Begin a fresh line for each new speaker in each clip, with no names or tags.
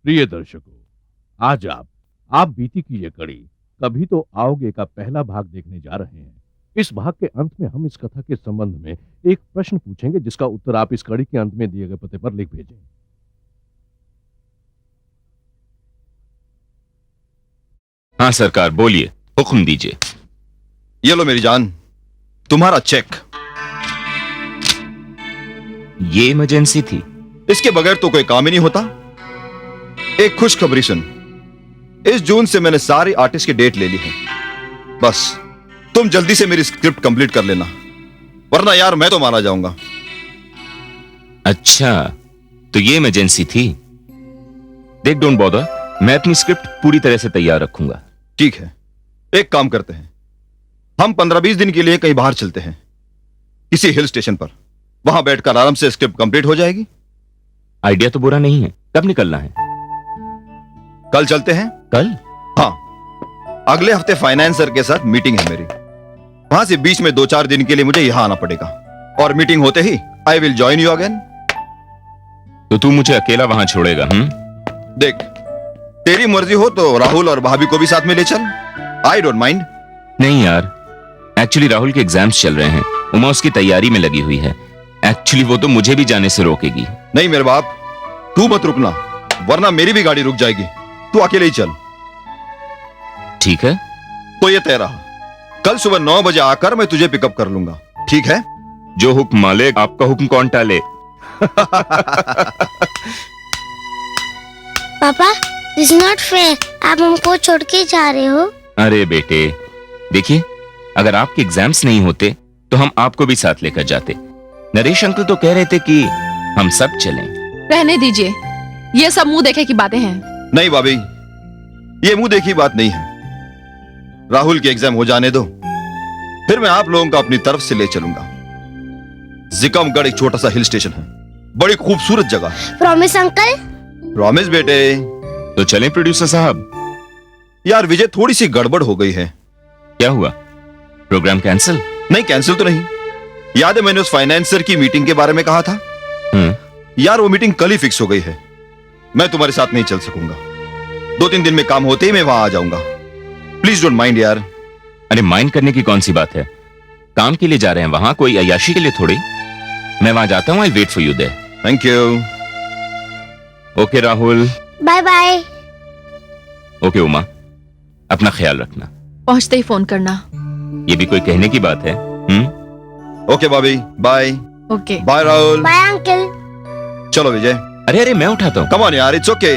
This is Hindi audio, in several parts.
प्रिय दर्शकों, आज आप बीती की ये कड़ी कभी तो आओगे का पहला भाग देखने जा रहे हैं। इस भाग के अंत में हम इस कथा के संबंध में एक प्रश्न पूछेंगे जिसका उत्तर आप इस कड़ी के अंत में दिए गए पते पर लिख भेजें।
हाँ सरकार, बोलिए, हुक्म दीजिए।
ये लो मेरी जान, तुम्हारा चेक।
ये इमरजेंसी थी।
इसके बगैर तो कोई काम ही नहीं होता। एक खुशखबरी सुन, इस जून से मैंने सारी आर्टिस्ट की डेट ले ली है। बस तुम जल्दी से मेरी स्क्रिप्ट कंप्लीट कर लेना, वरना यार मैं तो मारा जाऊंगा।
अच्छा, तो ये इमरजेंसी थी। देख, डोंट बॉदर, मैं अपनी स्क्रिप्ट पूरी तरह से तैयार रखूंगा।
ठीक है, एक काम करते हैं, हम 15-20 दिन के लिए कहीं बाहर चलते हैं, किसी हिल स्टेशन पर। वहां बैठकर आराम से स्क्रिप्ट कंप्लीट हो जाएगी।
आइडिया तो बुरा नहीं है। कब निकलना है?
कल चलते हैं।
कल?
हाँ, अगले हफ्ते फाइनेंसर के साथ मीटिंग है मेरी। वहां से बीच में 2-4 दिन के लिए मुझे यहां आना पड़ेगा, और मीटिंग होते ही I will join you again.
तो तू मुझे अकेला वहां छोड़ेगा?
देख, तेरी मर्जी हो तो राहुल और भाभी को भी साथ में ले चल। I don't mind.
नहीं यार, एक्चुअली राहुल के एग्जाम्स चल रहे हैं, उमा उसकी तैयारी में लगी हुई है। एक्चुअली वो तो मुझे भी जाने से रोकेगी।
नहीं मेरे बाप, तू मत रुकना, वरना मेरी भी गाड़ी रुक जाएगी। तू अकेले ही चल।
ठीक है,
तो ये तय रहा, कल सुबह 9 बजे आकर मैं तुझे पिकअप कर लूंगा, ठीक है?
जो हुक्म मालिक, आपका हुक्म कौन टाले।
पापा, दिस नॉट फेयर, आप हमको छोड़ के जा रहे हो।
अरे बेटे, देखिए, अगर आपके एग्जाम्स नहीं होते तो हम आपको भी साथ लेकर जाते। नरेश अंकल तो कह रहे थे कि हम सब चलें।
रहने दीजिए, ये सब मुंह देखे की बातें हैं।
नहीं भाभी, ये मुंह देखी बात नहीं है। राहुल के एग्जाम हो जाने दो, फिर मैं आप लोगों को अपनी तरफ से ले चलूंगा। जिकमगढ़ एक छोटा सा हिल स्टेशन है, बड़ी खूबसूरत जगह है।
Promise uncle?
प्रॉमिस बेटे।
तो चलें प्रोड्यूसर साहब।
यार विजय, थोड़ी सी गड़बड़ हो गई है।
क्या हुआ? Programme cancel?
नहीं, कैंसिल तो नहीं। याद है मैंने उस फाइनेंसर की मीटिंग के बारे में कहा था? यार वो मीटिंग कल ही फिक्स हो गई है। मैं तुम्हारे साथ नहीं चल सकूंगा। 2-3 दिन में काम होते ही मैं वहां आ जाऊंगा। प्लीज डोंट माइंड यार।
अरे माइंड करने की कौन सी बात है? काम के लिए जा रहे हैं वहां, कोई अय्याशी के लिए थोड़ी। मैं वहां जाता हूं, I wait for you there.
Thank you.
Okay Rahul.
Bye bye.
Okay Uma, अपना ख्याल रखना।
पहुंचते ही फोन करना।
ये भी कोई कहने की बात है?
ओके भाभी, bye.
Okay
bye Rahul.
Bye uncle.
चलो विजय।
अरे अरे, मैं उठाता हूँ।
कम ऑन यार, it's okay.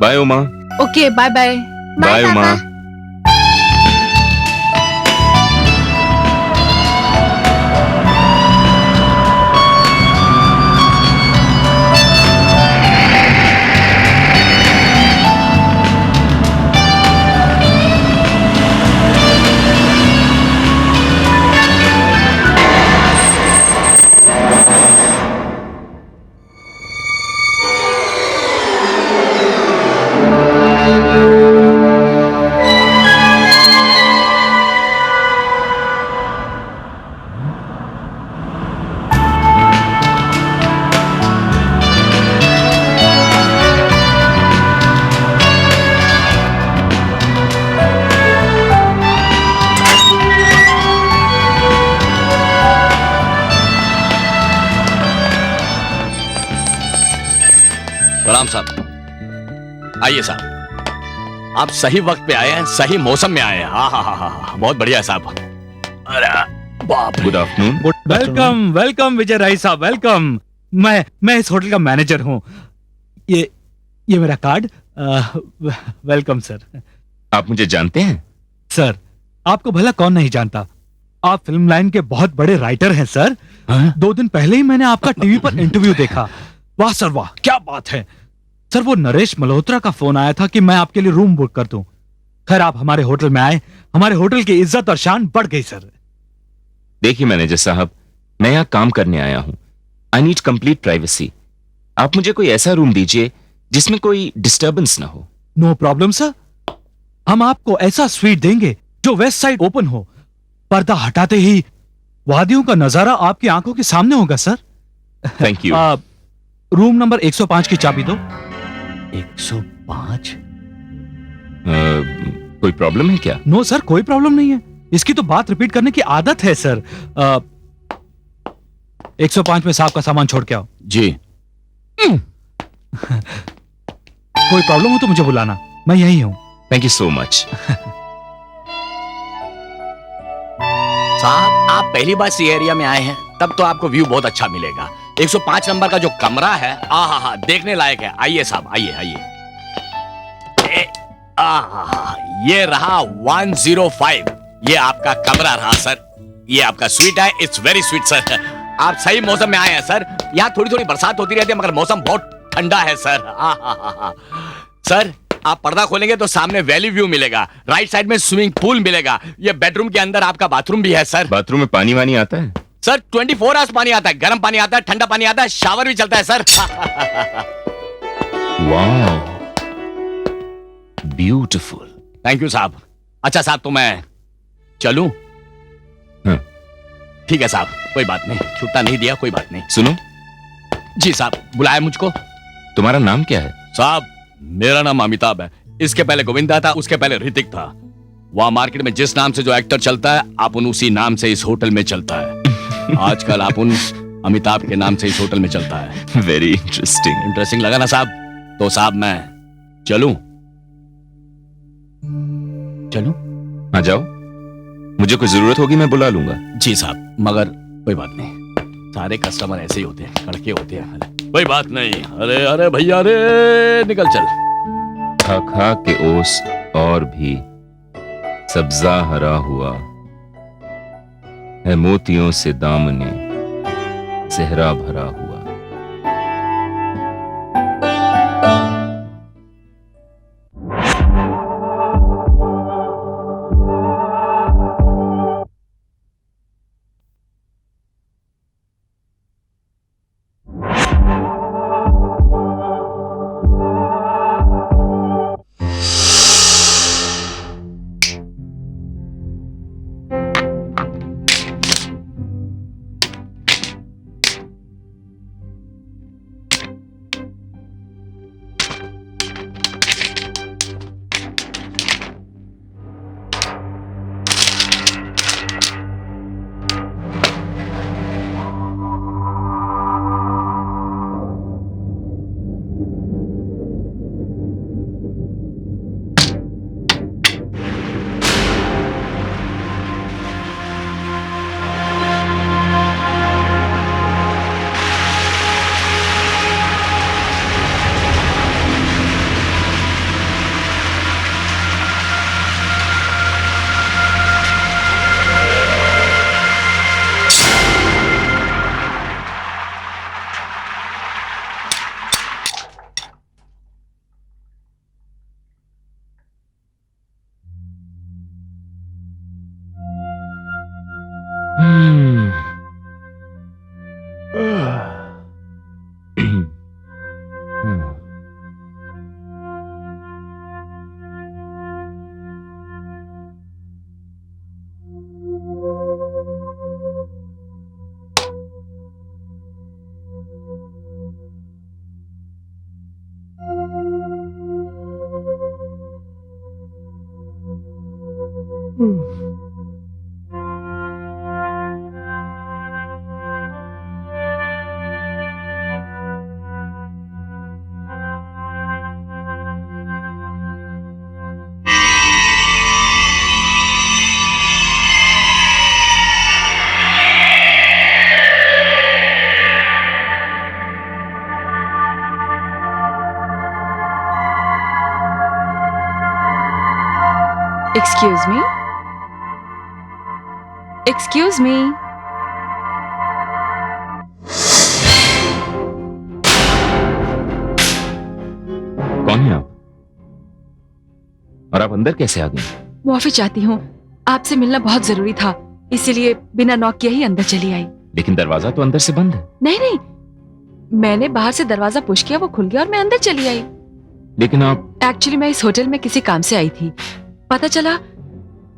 Bye Uma.
Okay, bye bye.
Bye Uma.
प्रणाम साहब। आइए साहब, आप सही वक्त पे आए हैं, सही मौसम में आए हैं। हाँ हाँ हाँ हाँ, बहुत बढ़िया है साहब। अरे बाप रे।
Good afternoon.
वेलकम वेलकम विजय राय साहब, वेलकम। मैं इस होटल का मैनेजर हूँ। ये मेरा कार्ड। Welcome sir.
आप मुझे जानते हैं?
सर, आपको भला कौन नहीं जानता। आप फिल्म लाइन के बहुत बड़े राइटर हैं सर। 2 दिन पहले ही मैंने आपका टीवी पर इंटरव्यू देखा। वाह सर वाह, क्या बात है सर। वो नरेश मल्होत्रा का फोन आया था कि मैं आपके लिए रूम बुक कर दूं। खैर, आप हमारे होटल में आए, हमारे होटल की इज्जत और शान बढ़ गई सर।
देखिए मैनेजर साहब, मैं यहाँ काम करने आया हूँ। I need complete privacy. आप मुझे कोई ऐसा रूम दीजिए जिसमें कोई डिस्टर्बेंस ना हो।
नो प्रॉब्लम सर, हम आपको ऐसा स्वीट देंगे जो वेस्ट साइड ओपन हो। पर्दा हटाते ही वादियों का नजारा आपकी आंखों के सामने होगा sir.
Thank you.
Room number 105 की चाबी दो।
105?
कोई प्रॉब्लम है क्या?
नो सर, कोई प्रॉब्लम नहीं है। इसकी तो बात रिपीट करने की आदत है सर। 105 में साहब का सामान छोड़ के आओ।
जी।
कोई प्रॉब्लम हो तो मुझे बुलाना, मैं यही हूं।
Thank you so much.
साहब, आप पहली बार सी एरिया में आए हैं, तब तो आपको व्यू बहुत अच्छा मिलेगा। 105 नंबर का जो कमरा है, आहा, देखने लायक है। आइए साहब, आइए आइए। ये रहा 105। ये आपका कमरा रहा सर। ये आपका स्वीट है। It's very sweet sir. आप सही मौसम में आए हैं सर। यहाँ थोड़ी थोड़ी बरसात होती रहती है, मगर मौसम बहुत ठंडा है सर। सर, आप पर्दा खोलेंगे तो सामने वैली व्यू मिलेगा। राइट साइड में स्विमिंग पूल मिलेगा। ये बेडरूम के अंदर आपका बाथरूम भी है सर।
बाथरूम में पानी वानी आता है?
सर 24 आवर्स पानी आता है। गर्म पानी आता है, ठंडा पानी आता है, शावर भी चलता है सर।
वाह, ब्यूटीफुल।
थैंक यू साहब। अच्छा साहब, तो मैं चलूं?
हाँ।
ठीक है साहब, कोई बात नहीं। छुट्टा नहीं दिया, कोई बात नहीं।
सुनो।
जी साहब, बुलाया मुझको।
तुम्हारा नाम क्या है?
साहब, मेरा नाम अमिताभ है। इसके पहले गोविंदा था, उसके पहले ऋतिक था। वहां मार्केट में जिस नाम से जो एक्टर चलता है, अपन उसी नाम से इस होटल में चलता है। आजकल अपन अमिताभ के नाम से इस होटल में चलता है।
Very interesting.
इंटरेस्टिंग लगा ना साहब? तो साहब, मैं चलूं? चलूं?
आ जाओ, मुझे कोई जरूरत होगी मैं बुला लूंगा।
जी साहब, मगर कोई बात नहीं। सारे कस्टमर ऐसे ही होते हैं, कड़के होते हैं। कोई बात नहीं। अरे अरे भैया, अरे निकल चल।
खा खा के ओस और भी सब्जा हरा हुआ है, मोतियों से दामने सेहरा भरा हुआ।
Excuse me? Excuse me?
कौन है आप? और आप अंदर कैसे आ गए?
माफी चाहती हूँ, आपसे मिलना बहुत जरूरी था, इसीलिए बिना नॉक किए ही अंदर चली आई।
लेकिन दरवाजा तो अंदर से बंद है।
नहीं नहीं, मैंने बाहर से दरवाजा पुश किया, वो खुल गया और मैं अंदर चली आई।
लेकिन आप...
एक्चुअली मैं इस होटल में किसी काम से आई थी। पता चला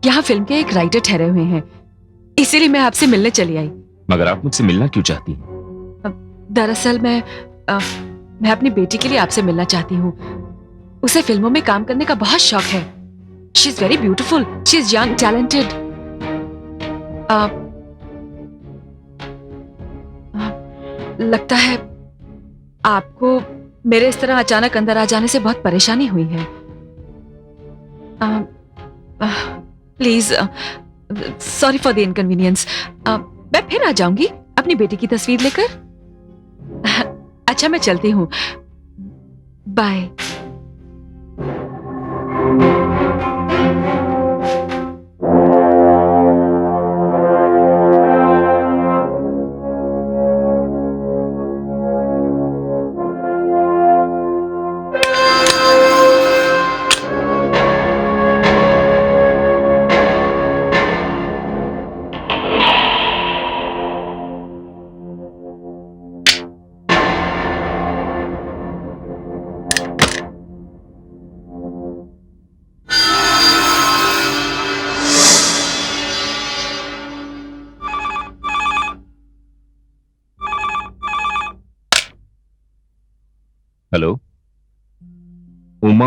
यहाँ फिल्म के एक राइटर ठहरे हुए हैं, इसीलिए मैं आपसे मिलने चली आई।
मगर आप मुझसे मिलना क्यों चाहती हैं?
दरअसल मैं अपनी बेटी के लिए आपसे मिलना चाहती हूँ। उसे फिल्मों में काम करने का बहुत शौक है। She is very beautiful, she is young, talented. लगता है आपको मेरे इस तरह अचानक अंदर आ जाने से बहुत परेशानी हुई है। Please, sorry for the inconvenience. मैं फिर आ जाऊंगी अपनी बेटी की तस्वीर लेकर। अच्छा, मैं चलती हूँ, बाय।
हेलो उमा,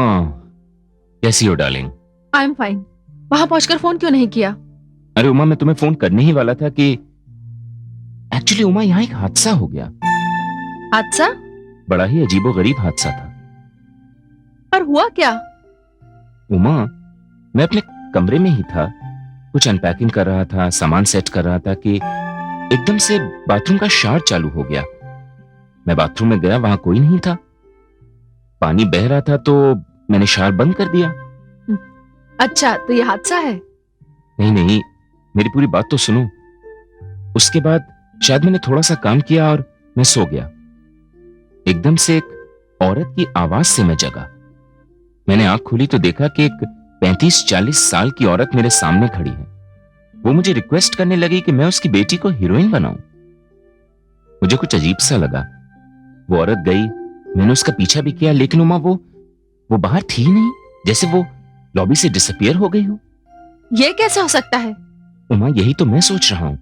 कैसी हो डार्लिंग?
I am fine. वहां पहुंचकर फोन क्यों नहीं किया?
अरे उमा, मैं तुम्हें फोन करने ही वाला था कि एक्चुअली उमा, यहाँ एक हादसा हो गया।
हादसा?
बड़ा ही अजीबोगरीब हादसा था।
पर हुआ क्या?
उमा, मैं अपने कमरे में ही था, कुछ अनपैकिंग कर रहा था, सामान सेट कर रहा था कि एकदम से बाथरूम का शावर चालू हो गया। मैं बाथरूम में गया, वहां कोई नहीं था। पानी बह रहा था तो मैंने शावर बंद कर दिया।
अच्छा, तो ये हादसा है?
नहीं नहीं, मेरी पूरी बात तो सुनो। उसके बाद शायद मैंने थोड़ा सा काम किया और मैं सो गया। एकदम से एक औरत की आवाज से मैं जगा। मैंने आंख खोली तो देखा कि एक 35-40 साल की औरत मेरे सामने खड़ी है। वो मुझे रिक्वेस्ट करने लगी कि मैं उसकी बेटी को हीरोइन बनाऊं। मुझे कुछ अजीब सा लगा। वो औरत गई, मैंने उसका पीछा भी किया, लेकिन उमा वो बाहर थी नहीं, जैसे वो लॉबी से डिसअपियर हो गई हो।
ये कैसे हो सकता है?
उमा, यही तो मैं सोच रहा हूं।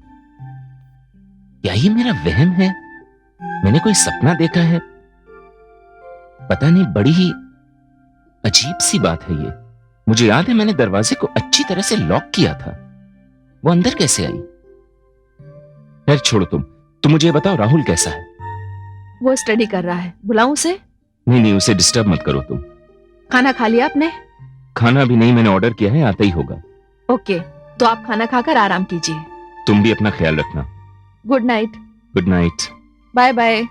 क्या ये मेरा वहम है? मैंने कोई सपना देखा है? पता नहीं, बड़ी ही अजीब सी बात है ये। मुझे याद है मैंने दरवाजे को अच्छी तरह से लॉक किया था। वो अंदर कैसे आई? खैर छोड़ो, तुम मुझे बताओ, राहुल कैसा है?
वो स्टडी कर रहा है। बुलाऊं उसे?
नहीं नहीं, उसे डिस्टर्ब मत करो तुम।
खाना खा लिया आपने?
खाना भी नहीं, मैंने ऑर्डर किया है, आता ही होगा।
ओके, तो आप खाना खाकर आराम कीजिए।
तुम भी अपना ख्याल रखना।
Good night.
Good night.
Bye bye.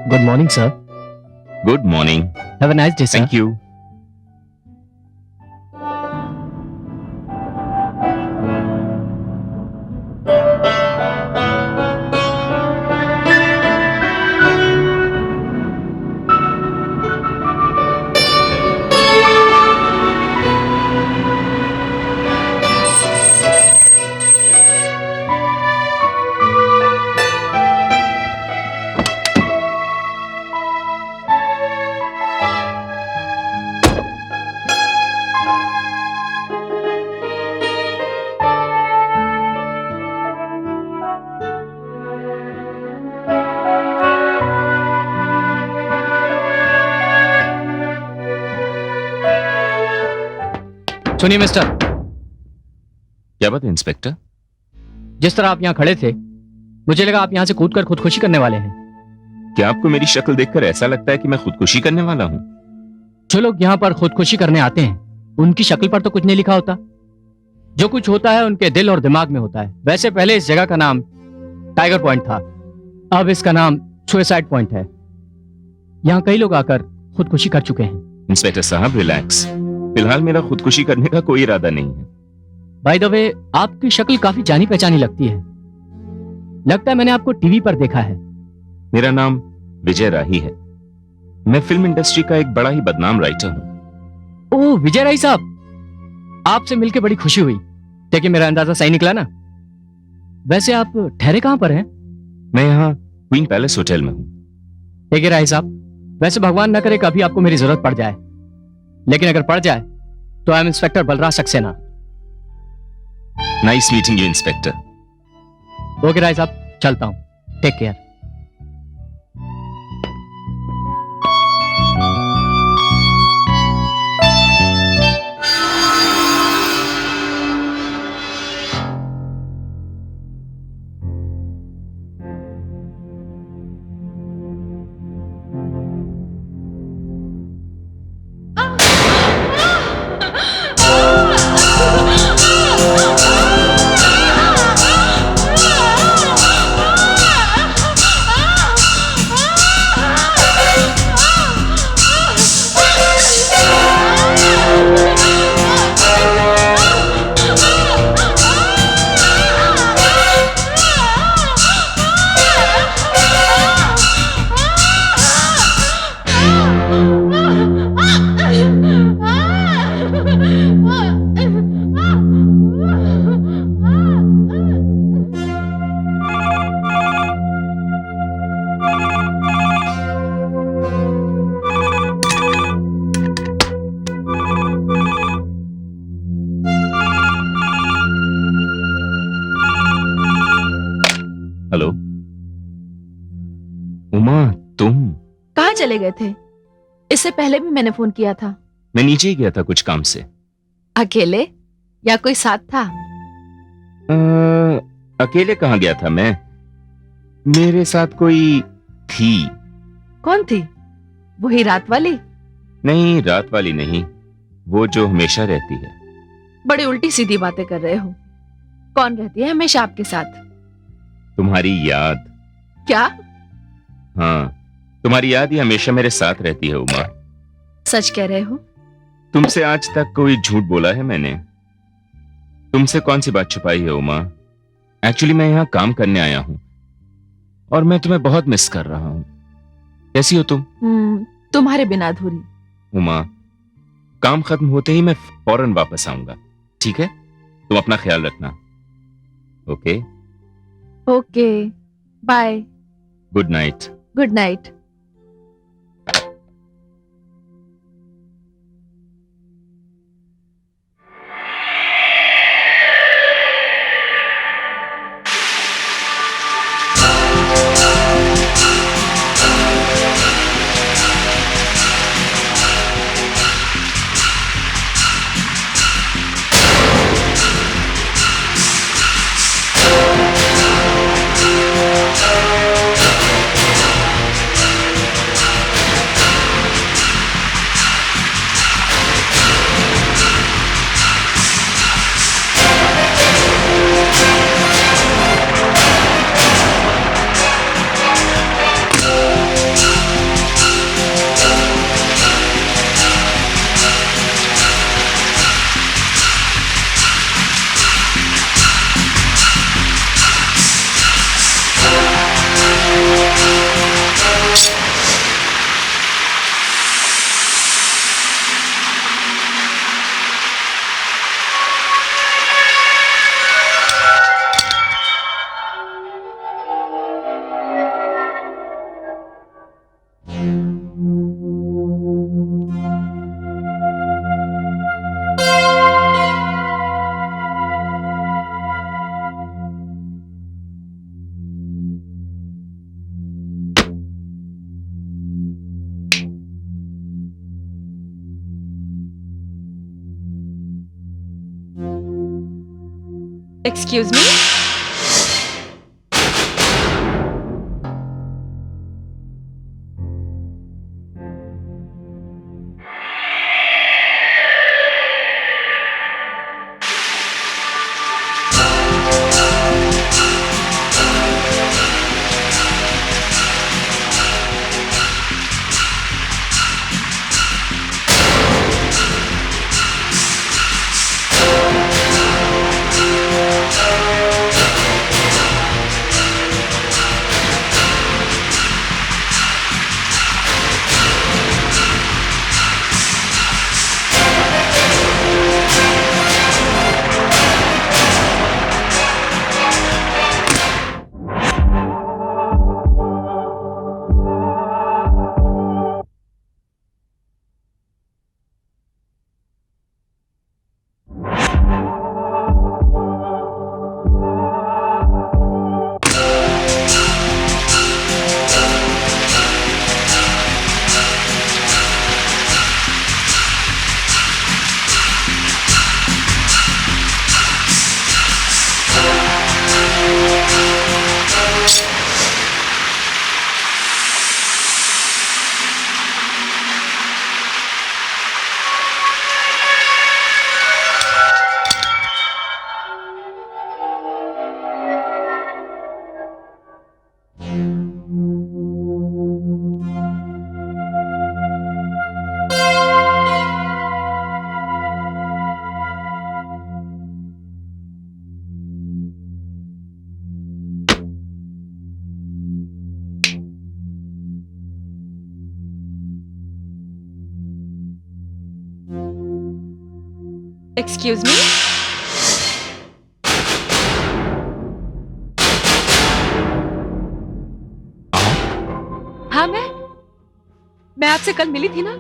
Good morning, sir.
Good morning.
Have a nice day, sir.
Thank you.
सुनिए मिस्टर,
क्या बात है इंस्पेक्टर?
जिस तरह आप यहाँ खड़े थे, मुझे लगा आप यहाँ से कूदकर खुदकुशी करने वाले हैं।
क्या आपको मेरी शक्ल देखकर ऐसा लगता है कि मैं खुदकुशी करने वाला हूँ?
जो लोग यहाँ पर खुदकुशी करने आते हैं, उनकी शक्ल पर तो कुछ नहीं लिखा होता। जो कुछ होता है उनके दिल और दिमाग में होता है। वैसे पहले इस जगह का नाम टाइगर पॉइंट था, अब इसका नाम सुसाइड पॉइंट है। यहाँ कई लोग आकर खुदकुशी कर चुके हैं।
इंस्पेक्टर साहब रिलैक्स, फिलहाल मेरा खुदकुशी करने का कोई इरादा नहीं है।
बाय द वे, आपकी शक्ल काफी जानी पहचानी लगती है। लगता है मैंने आपको टीवी पर देखा है।
मेरा नाम विजय राही है। मैं फिल्म इंडस्ट्री का एक बड़ा ही बदनाम राइटर हूं।
ओह विजय राही साहब, आपसे मिलकर बड़ी खुशी हुई। देखिए मेरा अंदाजा सही निकला ना। वैसे आप ठहरे कहां पर हैं?
मैं यहाँ क्वीन पैलेस होटल में हूँ।
देखिए राही साहब, वैसे भगवान न करे कभी आपको मेरी जरूरत पड़ जाए, लेकिन अगर पड़ जाए तो I am inspector Balraj Saxena.
Nice meeting you inspector.
Okay Rai साहब, चलता हूं। Take care.
हेलो उमा, तुम?
कहाँ चले गए थे? इससे पहले भी मैंने फोन किया था।
मैं नीचे ही गया था कुछ काम से।
अकेले या कोई साथ था?
अकेले कहाँ गया था मैं? मेरे साथ कोई थी।
कौन थी? वही रात वाली?
नहीं, रात वाली नहीं, वो जो हमेशा रहती है।
बड़ी उल्टी सीधी बातें कर रहे हो। कौन रहती है हमेशा आपके साथ?
तुम्हारी याद।
क्या?
हाँ, तुम्हारी याद ही हमेशा मेरे साथ रहती है उमा।
सच कह रहे हो?
तुमसे आज तक कोई झूठ बोला है मैंने? तुमसे कौन सी बात छुपाई है उमा? एक्चुअली मैं यहाँ काम करने आया हूँ और मैं तुम्हें बहुत मिस कर रहा हूँ। कैसी हो तुम?
तुम्हारे बिना अधूरी।
उमा, काम खत्म होते ही मैं फौरन वापस आऊंगा, ठीक है? तुम अपना ख्याल रखना। Okay?
Okay, bye.
Good night.
Good night.
Excuse me? Excuse me. हाँ, मैं आपसे कल मिली थी ना,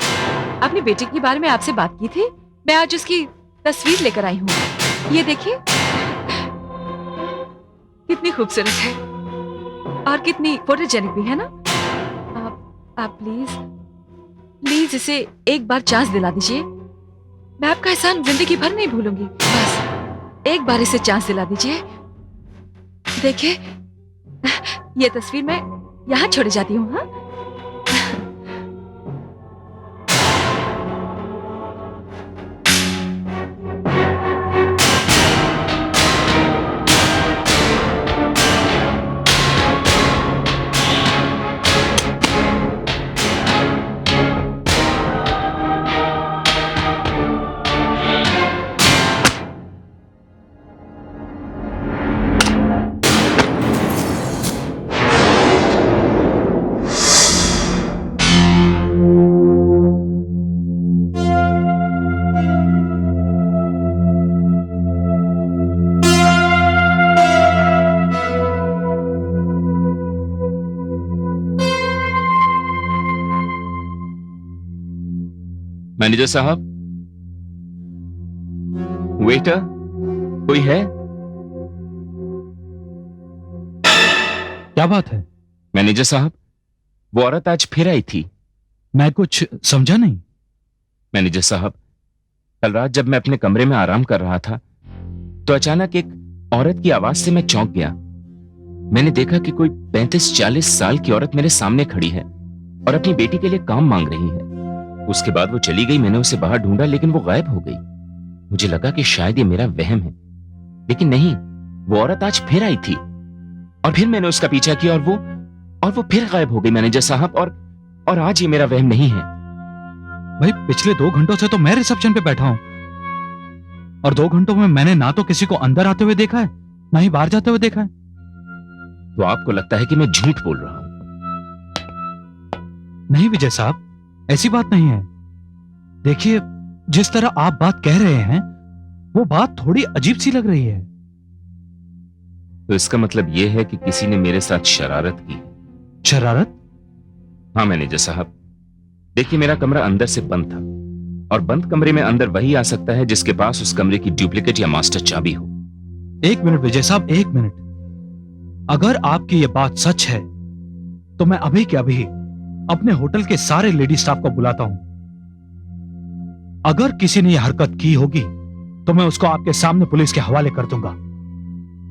अपनी बेटी के बारे में आपसे बात की थी। मैं आज उसकी तस्वीर लेकर आई हूँ। ये देखिए, कितनी खूबसूरत है और कितनी फोटोजेनिक भी है ना। आप प्लीज इसे एक बार चांस दिला दीजिए। मैं आपका एहसान जिंदगी भर नहीं भूलूंगी। बस एक बार इसे चांस दिला दीजिए। देखिए, ये तस्वीर मैं यहाँ छोड़ जाती हूँ। हाँ,
मैनेजर साहब, वेटर, कोई है?
क्या बात है?
मैनेजर साहब, वो औरत आज फिर आई थी।
मैं कुछ समझा नहीं।
मैनेजर साहब, कल रात जब मैं अपने कमरे में आराम कर रहा था तो अचानक एक औरत की आवाज से मैं चौंक गया। मैंने देखा कि कोई 35-40 साल की औरत मेरे सामने खड़ी है और अपनी बेटी के लिए काम मांग रही है। उसके बाद वो चली गई। मैंने उसे बाहर ढूंढा लेकिन वो गायब हो गई। मुझे लगा कि शायद ये मेरा वहम है, लेकिन नहीं, वो औरत आज फिर आई थी और फिर मैंने उसका पीछा किया और वो फिर गायब हो गई मैनेजर साहब। और आज ये मेरा वहम नहीं है।
भाई, पिछले 2 घंटों से तो मैं रिसेप्शन पे बैठा हूं और 2 घंटों में मैंने ना तो किसी को अंदर आते हुए देखा है, ना ही बाहर जाते हुए देखा है।
तो आपको लगता है कि मैं झूठ बोल रहा हूं?
नहीं विजय साहब, ऐसी बात नहीं है। देखिए, जिस तरह आप बात कह रहे हैं वो बात थोड़ी अजीब सी लग रही है।
तो इसका मतलब यह है कि किसी ने मेरे साथ शरारत की।
शरारत?
हाँ मैनेजर साहब, देखिए, मेरा कमरा अंदर से बंद था और बंद कमरे में अंदर वही आ सकता है जिसके पास उस कमरे की डुप्लीकेट या मास्टर चाबी हो।
1 मिनट विजय साहब, 1 मिनट। अगर आपकी ये बात सच है तो मैं अभी के अभी अपने होटल के सारे लेडी स्टाफ को बुलाता हूं। अगर किसी ने यह हरकत की होगी तो मैं उसको आपके सामने पुलिस के हवाले कर दूंगा।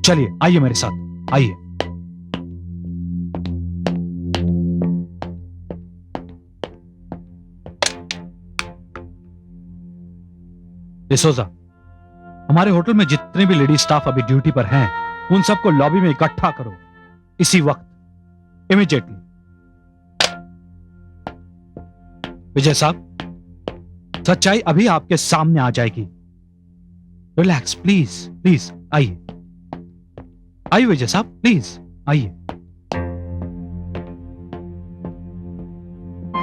चलिए, आइए मेरे साथ, आइए। डिसोजा, हमारे होटल में जितने भी लेडी स्टाफ अभी ड्यूटी पर हैं, उन सबको लॉबी में इकट्ठा करो इसी वक्त, इमीडिएटली। विजय साहब, सच्चाई अभी आपके सामने आ जाएगी। रिलैक्स, प्लीज प्लीज, आइए आइए विजय साहब, प्लीज आइए।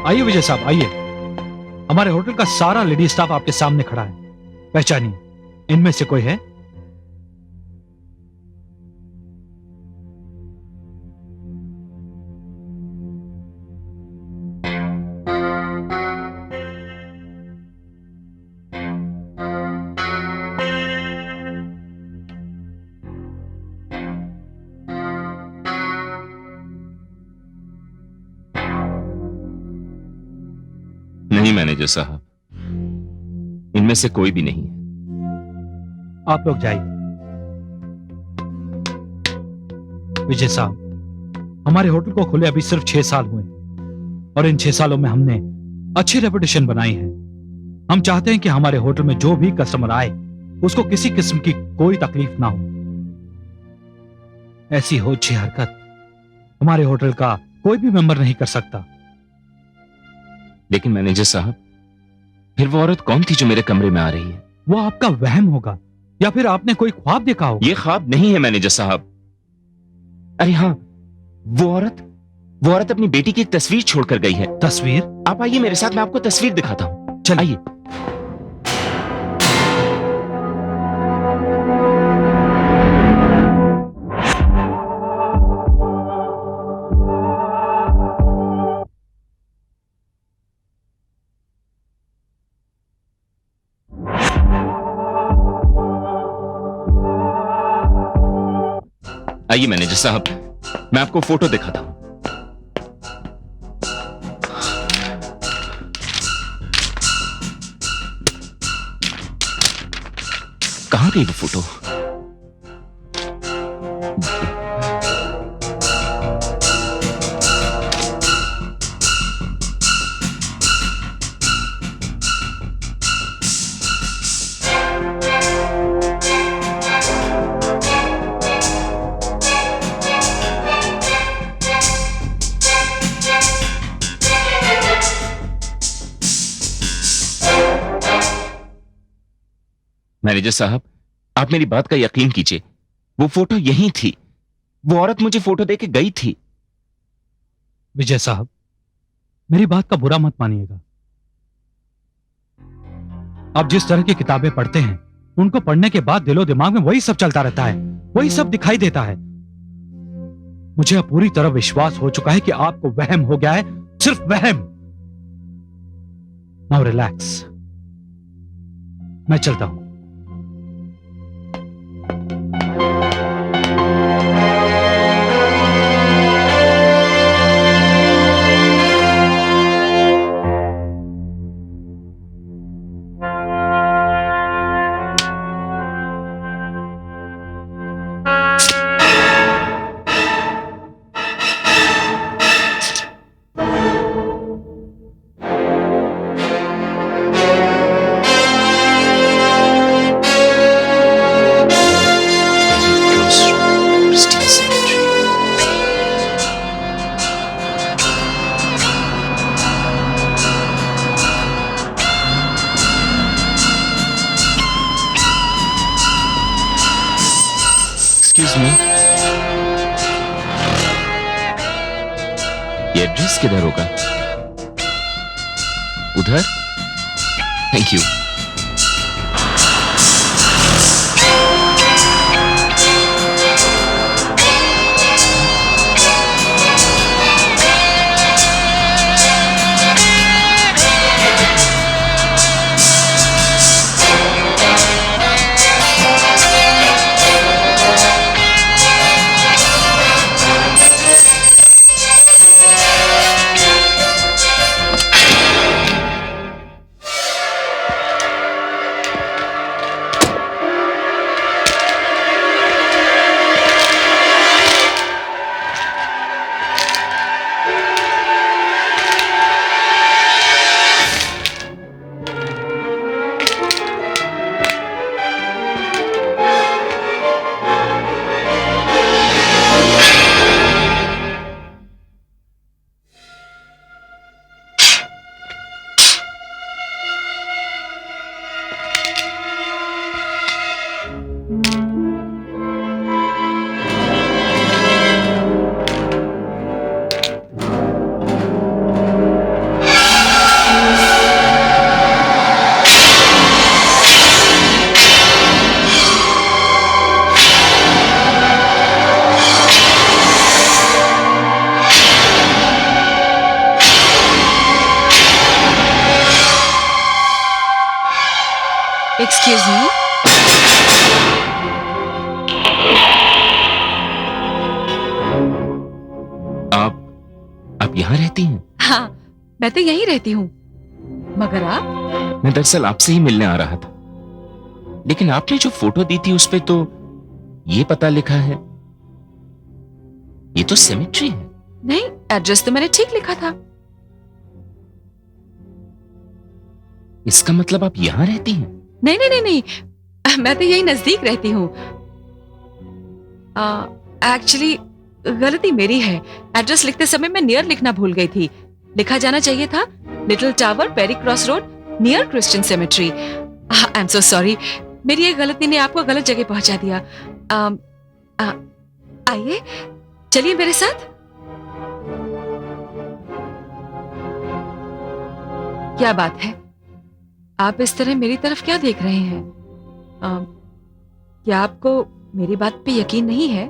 आइए विजय साहब, आइए। हमारे होटल का सारा लेडी स्टाफ आपके सामने खड़ा है। पहचानिए, इनमें से कोई है?
नहीं मैनेजर साहब, इनमें से कोई भी नहीं है।
आप लोग जाइए। विजय साहब, हमारे होटल को खुले अभी सिर्फ 6 साल हुए और इन 6 सालों में हमने अच्छी रेपुटेशन बनाई है। हम चाहते हैं कि हमारे होटल में जो भी कस्टमर आए उसको किसी किस्म की कोई तकलीफ ना हो। ऐसी होच्छी हरकत हमारे होटल का कोई भी मेंबर नहीं कर सकता।
लेकिन मैनेजर साहब, फिर वो औरत कौन थी जो मेरे कमरे में आ रही है?
वो आपका वहम होगा या फिर आपने कोई ख्वाब देखा होगा।
ये ख्वाब नहीं है मैनेजर साहब। अरे हाँ, वो औरत अपनी बेटी की एक तस्वीर छोड़कर गई है।
तस्वीर?
आप आइए मेरे साथ, मैं आपको तस्वीर दिखाता हूं। चल आइए। आइए मैनेजर साहब, मैं आपको फोटो दिखाता हूं। कहां गई वो फोटो? मैनेजर साहब, आप मेरी बात का यकीन कीजिए, वो फोटो यहीं थी। वो औरत मुझे फोटो देके गई थी।
विजय साहब, मेरी बात का बुरा मत मानिएगा। आप जिस तरह की किताबें पढ़ते हैं, उनको पढ़ने के बाद दिलो दिमाग में वही सब चलता रहता है, वही सब दिखाई देता है। मुझे अब पूरी तरह विश्वास हो चुका है कि आपको वहम हो गया है, सिर्फ वहम। नाउ रिलैक्स, मैं चलता हूं।
एक्सक्यूज मी, ये एड्रेस किधर होगा? उधर? Thank you.
एक्सक्यूज मी,
आप यहां रहती हैं?
हाँ, मैं तो यहीं रहती हूँ, मगर आप?
मैं दरअसल आपसे ही मिलने आ रहा था, लेकिन आपने जो फोटो दी थी उस पे तो ये पता लिखा है। ये तो सेमेट्री है।
नहीं, एड्रेस तो मैंने ठीक लिखा था।
इसका मतलब आप यहां रहती हैं?
नहीं नहीं नहीं नहीं, मैं तो यही नजदीक रहती हूँ। एक्चुअली गलती मेरी है, एड्रेस लिखते समय मैं नियर लिखना भूल गई थी। लिखा जाना चाहिए था little tower, Perry cross road, near Christian cemetery. I am so sorry, मेरी ये गलती ने आपको गलत जगह पहुंचा दिया। आइए, चलिए मेरे साथ। क्या बात है, आप इस तरह मेरी तरफ क्या देख रहे हैं? क्या आपको मेरी बात पे यकीन नहीं है?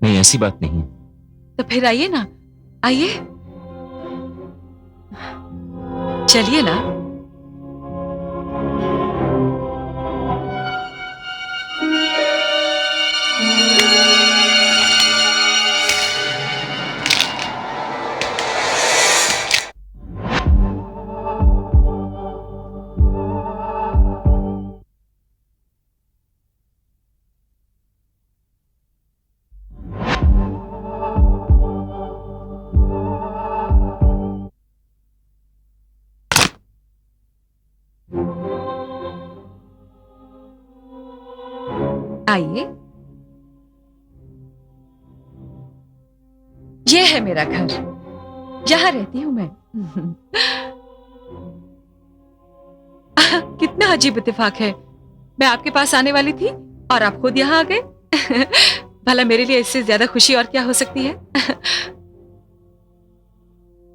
नहीं, ऐसी बात नहीं है।
तो फिर आइए ना, आइए, चलिए ना। आइए। ये है मेरा घर, यहां रहती हूं मैं। कितना अजीब इत्तेफाक है, मैं आपके पास आने वाली थी और आप खुद यहाँ आ गए। भला मेरे लिए इससे ज्यादा खुशी और क्या हो सकती है?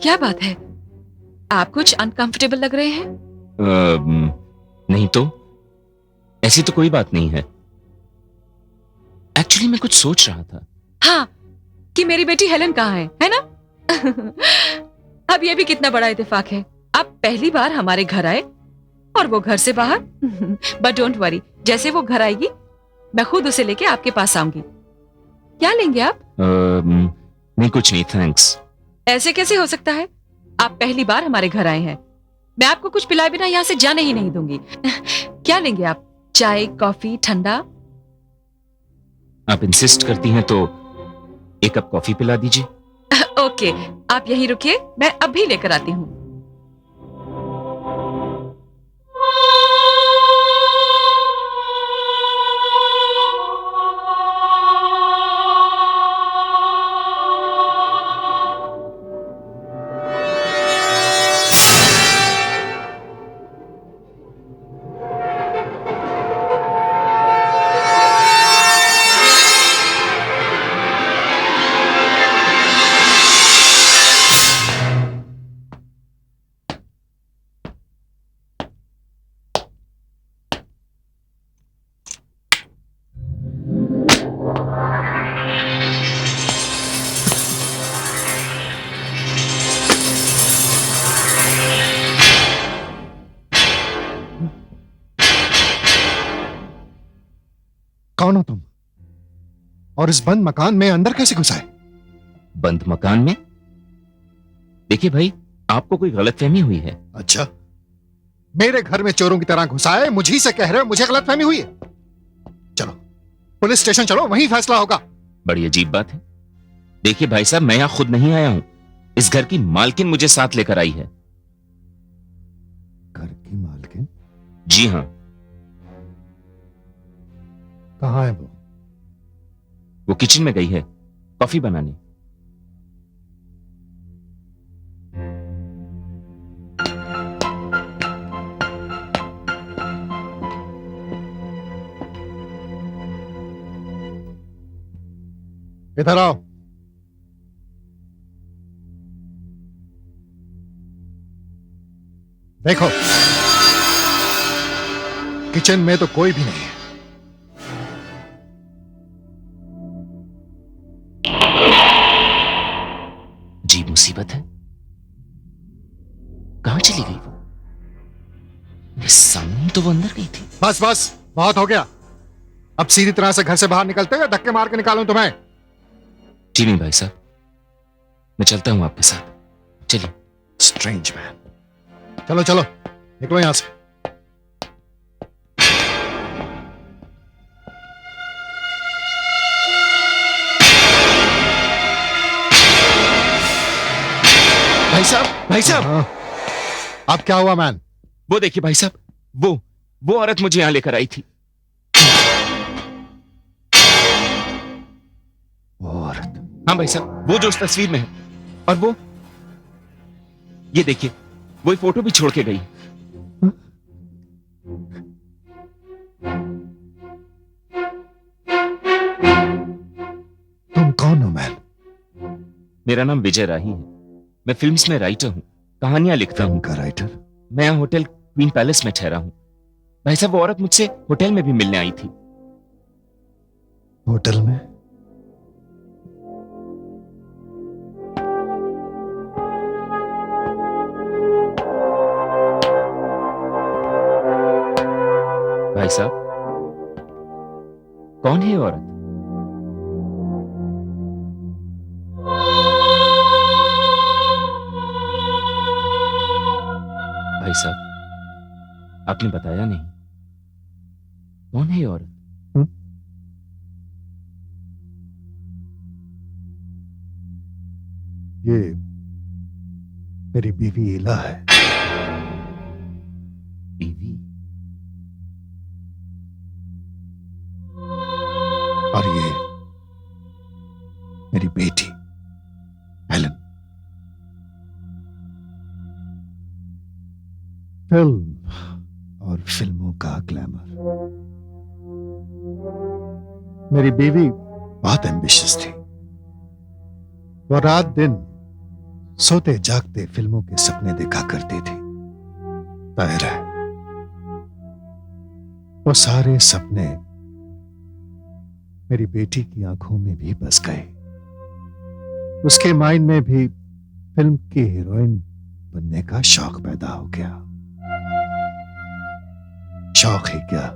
क्या बात है, आप कुछ अनकंफर्टेबल लग रहे हैं।
नहीं तो, ऐसी तो कोई बात नहीं है। एक्चुअली मैं कुछ सोच रहा था।
हाँ, कि मेरी बेटी हेलन कहाँ है ना? अब यह भी कितना बड़ा इत्तेफाक है, आप पहली बार हमारे घर आए और वो घर से बाहर। बट डोंट वरी, जैसे वो घर आएगी मैं खुद उसे लेके आपके पास आऊंगी। क्या लेंगे आप?
नहीं, कुछ नहीं, थैंक्स।
ऐसे कैसे हो सकता है? आप पहली बार हमारे घर आए हैं, मैं आपको कुछ पिलाए बिना यहाँ से जाने ही नहीं दूंगी। क्या लेंगे आप? चाय, कॉफी, ठंडा?
आप इंसिस्ट करती हैं तो एक कप कॉफी पिला दीजिए।
ओके, आप यहीं रुकिए, मैं अभी लेकर आती हूँ।
कौन हो तुम? और इस बंद मकान में अंदर कैसे घुस आए?
बंद मकान में? देखिए भाई, आपको कोई गलतफहमी हुई है।
अच्छा, मेरे घर में चोरों की तरह घुसाए, मुझे से कह रहे हो मुझे गलतफहमी हुई है? चलो पुलिस स्टेशन चलो, वहीं फैसला होगा।
बड़ी अजीब बात है। देखिए भाई साहब, मैं यहां खुद नहीं आया हूं, इस घर की मालकिन मुझे साथ लेकर आई है।
घर की मालकिन?
जी हाँ।
कहाँ है वो?
वो किचन में गई है कॉफी बनाने।
इधर आओ। देखो, किचन में तो कोई भी नहीं है।
जी मुसीबत है, कहां चली गई वो? मेरे सामने तो वो अंदर गई थी।
बस बस, बहुत हो गया। अब सीधी तरह से घर से बाहर निकलते हुए धक्के मार के निकालूं तुम्हें?
जी नहीं भाई साहब, मैं चलता हूं आपके साथ। चलिए।
Strange man. चलो चलो, निकलो यहां से। भाई साहब, भाई साहब। हाँ। अब क्या हुआ मैन?
वो देखिए भाई साहब, वो औरत मुझे यहां लेकर आई थी।
वो औरत?
हाँ भाई साहब, वो जो उस तस्वीर में है, और वो ये देखिए, वो फोटो भी छोड़ के गई।
तुम कौन हो मैन?
मेरा नाम विजय राही है, मैं फिल्म्स में राइटर हूं, कहानियां लिखता हूं।
का राइटर?
मैं यहाँ होटल क्वीन पैलेस में ठहरा हूं। भाई साहब, वो औरत मुझसे होटल में भी मिलने आई थी।
होटल में?
भाई साहब, कौन है ये औरत? भाई साहब, आपने बताया नहीं, कौन है ये औरत?
ये मेरी बीवी इला है।
बीवी?
फिल्म और फिल्मों का ग्लैमर। मेरी बीवी बहुत एम्बिशियस थी। वो रात दिन सोते जागते फिल्मों के सपने देखा करती थी। जाहिर है वो सारे सपने मेरी बेटी की आंखों में भी बस गए। उसके माइंड में भी फिल्म की हीरोइन बनने का शौक पैदा हो गया। शौक ही क्या,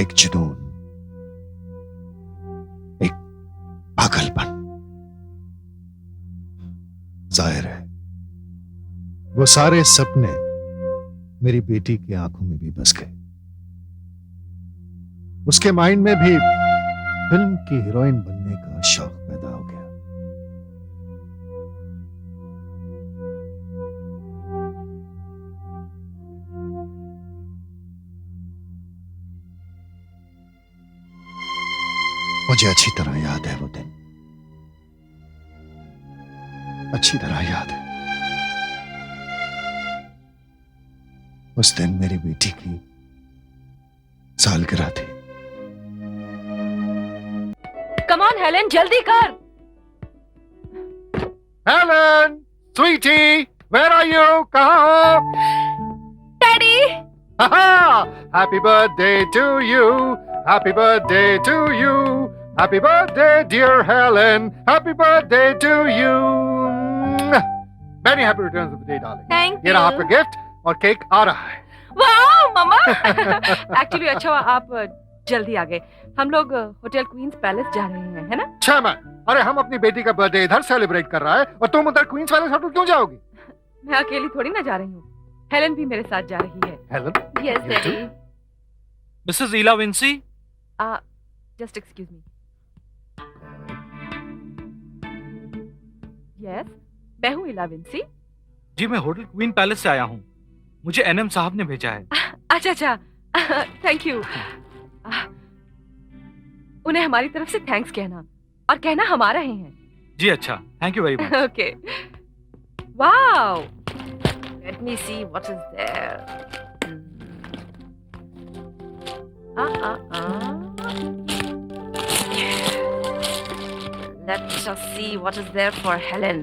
एक जुनून, एक पागलपन। जाहिर है वो सारे सपने मेरी बेटी की आंखों में भी बस गए। उसके माइंड में भी फिल्म की हीरोइन बनने का शौक पैदा हो गया। मुझे अच्छी तरह याद है वो दिन, अच्छी तरह याद है। उस दिन मेरी बेटी की सालगिरह थी।
कम ऑन हेलेन, जल्दी कर।
Helen, sweetie, where are you? कहाँ हो?
Daddy.
Happy birthday to you, happy birthday to you, happy birthday dear Helen, happy birthday to you. Very happy returns of the day darling.
Thank
ये रहा
यू।
आपका गिफ्ट और केक आ रहा है।
वाह मामा। एक्चुअली अच्छा हुआ आप जल्दी आ गए। हम लोग होटल क्वींस पैलेस जा रहे हैं, है ना?
अच्छा मैम, अरे हम अपनी बेटी का बर्थडे इधर सेलिब्रेट कर रहा है और तुम उधर क्वींस पैलेस होटल क्यों जाओगी?
मैं अकेली थोड़ी ना जा रही हूँ, हेलेन भी मेरे साथ जा रही है।
Helen,
yes
You
daddy.
Mrs Ila Vincy.
Just excuse me. Yes, मैं हूँ इला विंसी।
जी मैं होटल क्वीन पैलेस से आया हूँ, मुझे एनएम साहब ने भेजा है।
अच्छा अच्छा, थैंक यू। उन्हें हमारी तरफ से थैंक्स कहना और कहना हम आ रहे हैं।
जी अच्छा, thank you very much.
Okay. Wow, let me see what is there. Let's just see what is there for Helen.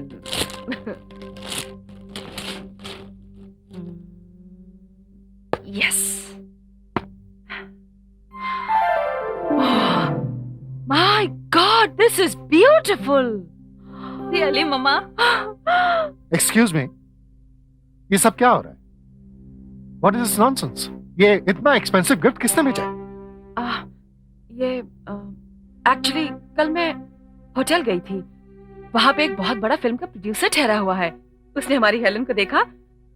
Yes. Oh, my God, this is beautiful. Really, Mama?
Excuse me, ये सब क्या हो रहा है? What is this nonsense? ये इतना एक्सपेंसिव गिफ्ट किसने भेजा है?
ये एक्चुअली कल मैं होटल गई थी, वहां पे एक बहुत बड़ा फिल्म का प्रोड्यूसर ठहरा हुआ है। उसने हमारी हेलन को देखा,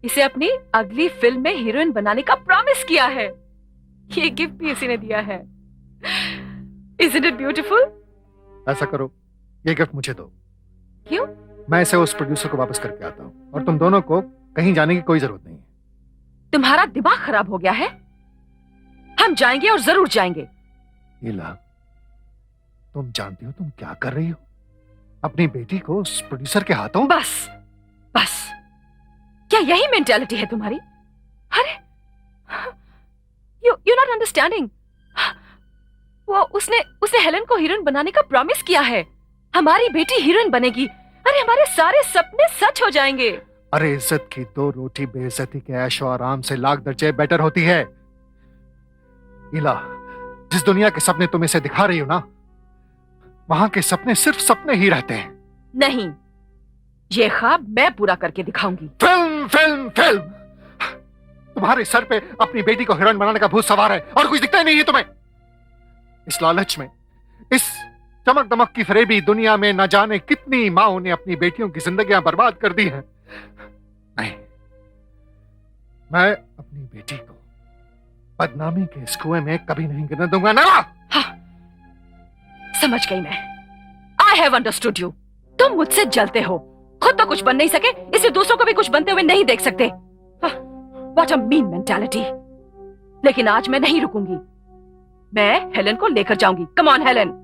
इसे अपनी अगली फिल्म में हीरोइन बनाने का प्रॉमिस किया है। ये गिफ्ट भी इसी ने दिया है। Isn't it beautiful?
ऐसा करो, ये गिफ्ट मुझे दो।
क्यों?
मैं इसे उस प्रोड्यूसर को वापस करके आता हूँ और तुम दोनों को कहीं जाने की कोई जरूरत नहीं है।
तुम्हारा दिमाग खराब हो गया है? हम जाएंगे और जरूर जाएंगे।
ईला, तुम जानती हो तुम क्या कर रही हो? अपनी बेटी को उस प्रोड्यूसर के हाथों।
बस बस, क्या यही मेंटालिटी है तुम्हारी? अरे यू नॉट अंडरस्टैंडिंग। वो उसने हेलन को हीरोइन बनाने का प्रॉमिस किया है। हमारी बेटी हीरोइन बनेगी। अरे हमारे सारे सपने सच हो जाएंगे।
अरे इज्जत की दो रोटी बेइज्जती के ऐशो आराम से लाख दर्जे बेटर होती है। ईला, जिस दुनिया के सपने तुम इसे दिखा रही हो ना, वहां के सपने सिर्फ सपने ही रहते हैं।
नहीं, ये ख्वाब मैं पूरा करके दिखाऊंगी।
फिल्म फिल्म फिल्म, तुम्हारे सर पे अपनी बेटी को हीरोइन बनाने का भूत सवार है और कुछ दिखता ही नहीं है तुम्हें। इस लालच में, इस चमक दमक की फरेबी दुनिया में न जाने कितनी माओं ने अपनी बेटियों की जिंदगियां बर्बाद कर दी हैं। नहीं, मैं अपनी बेटी को बदनामी के इस कुएं में कभी नहीं गिरने दूंगा ना।
हाँ, समझ गई मैं। I have understood you. तुम मुझसे जलते हो, खुद तो कुछ बन नहीं सके, इसलिए दूसरों को भी कुछ बनते हुए नहीं देख सकते। What a mean mentality. लेकिन आज मैं नहीं रुकूंगी, मैं हेलन को लेकर जाऊंगी। Come on Helen.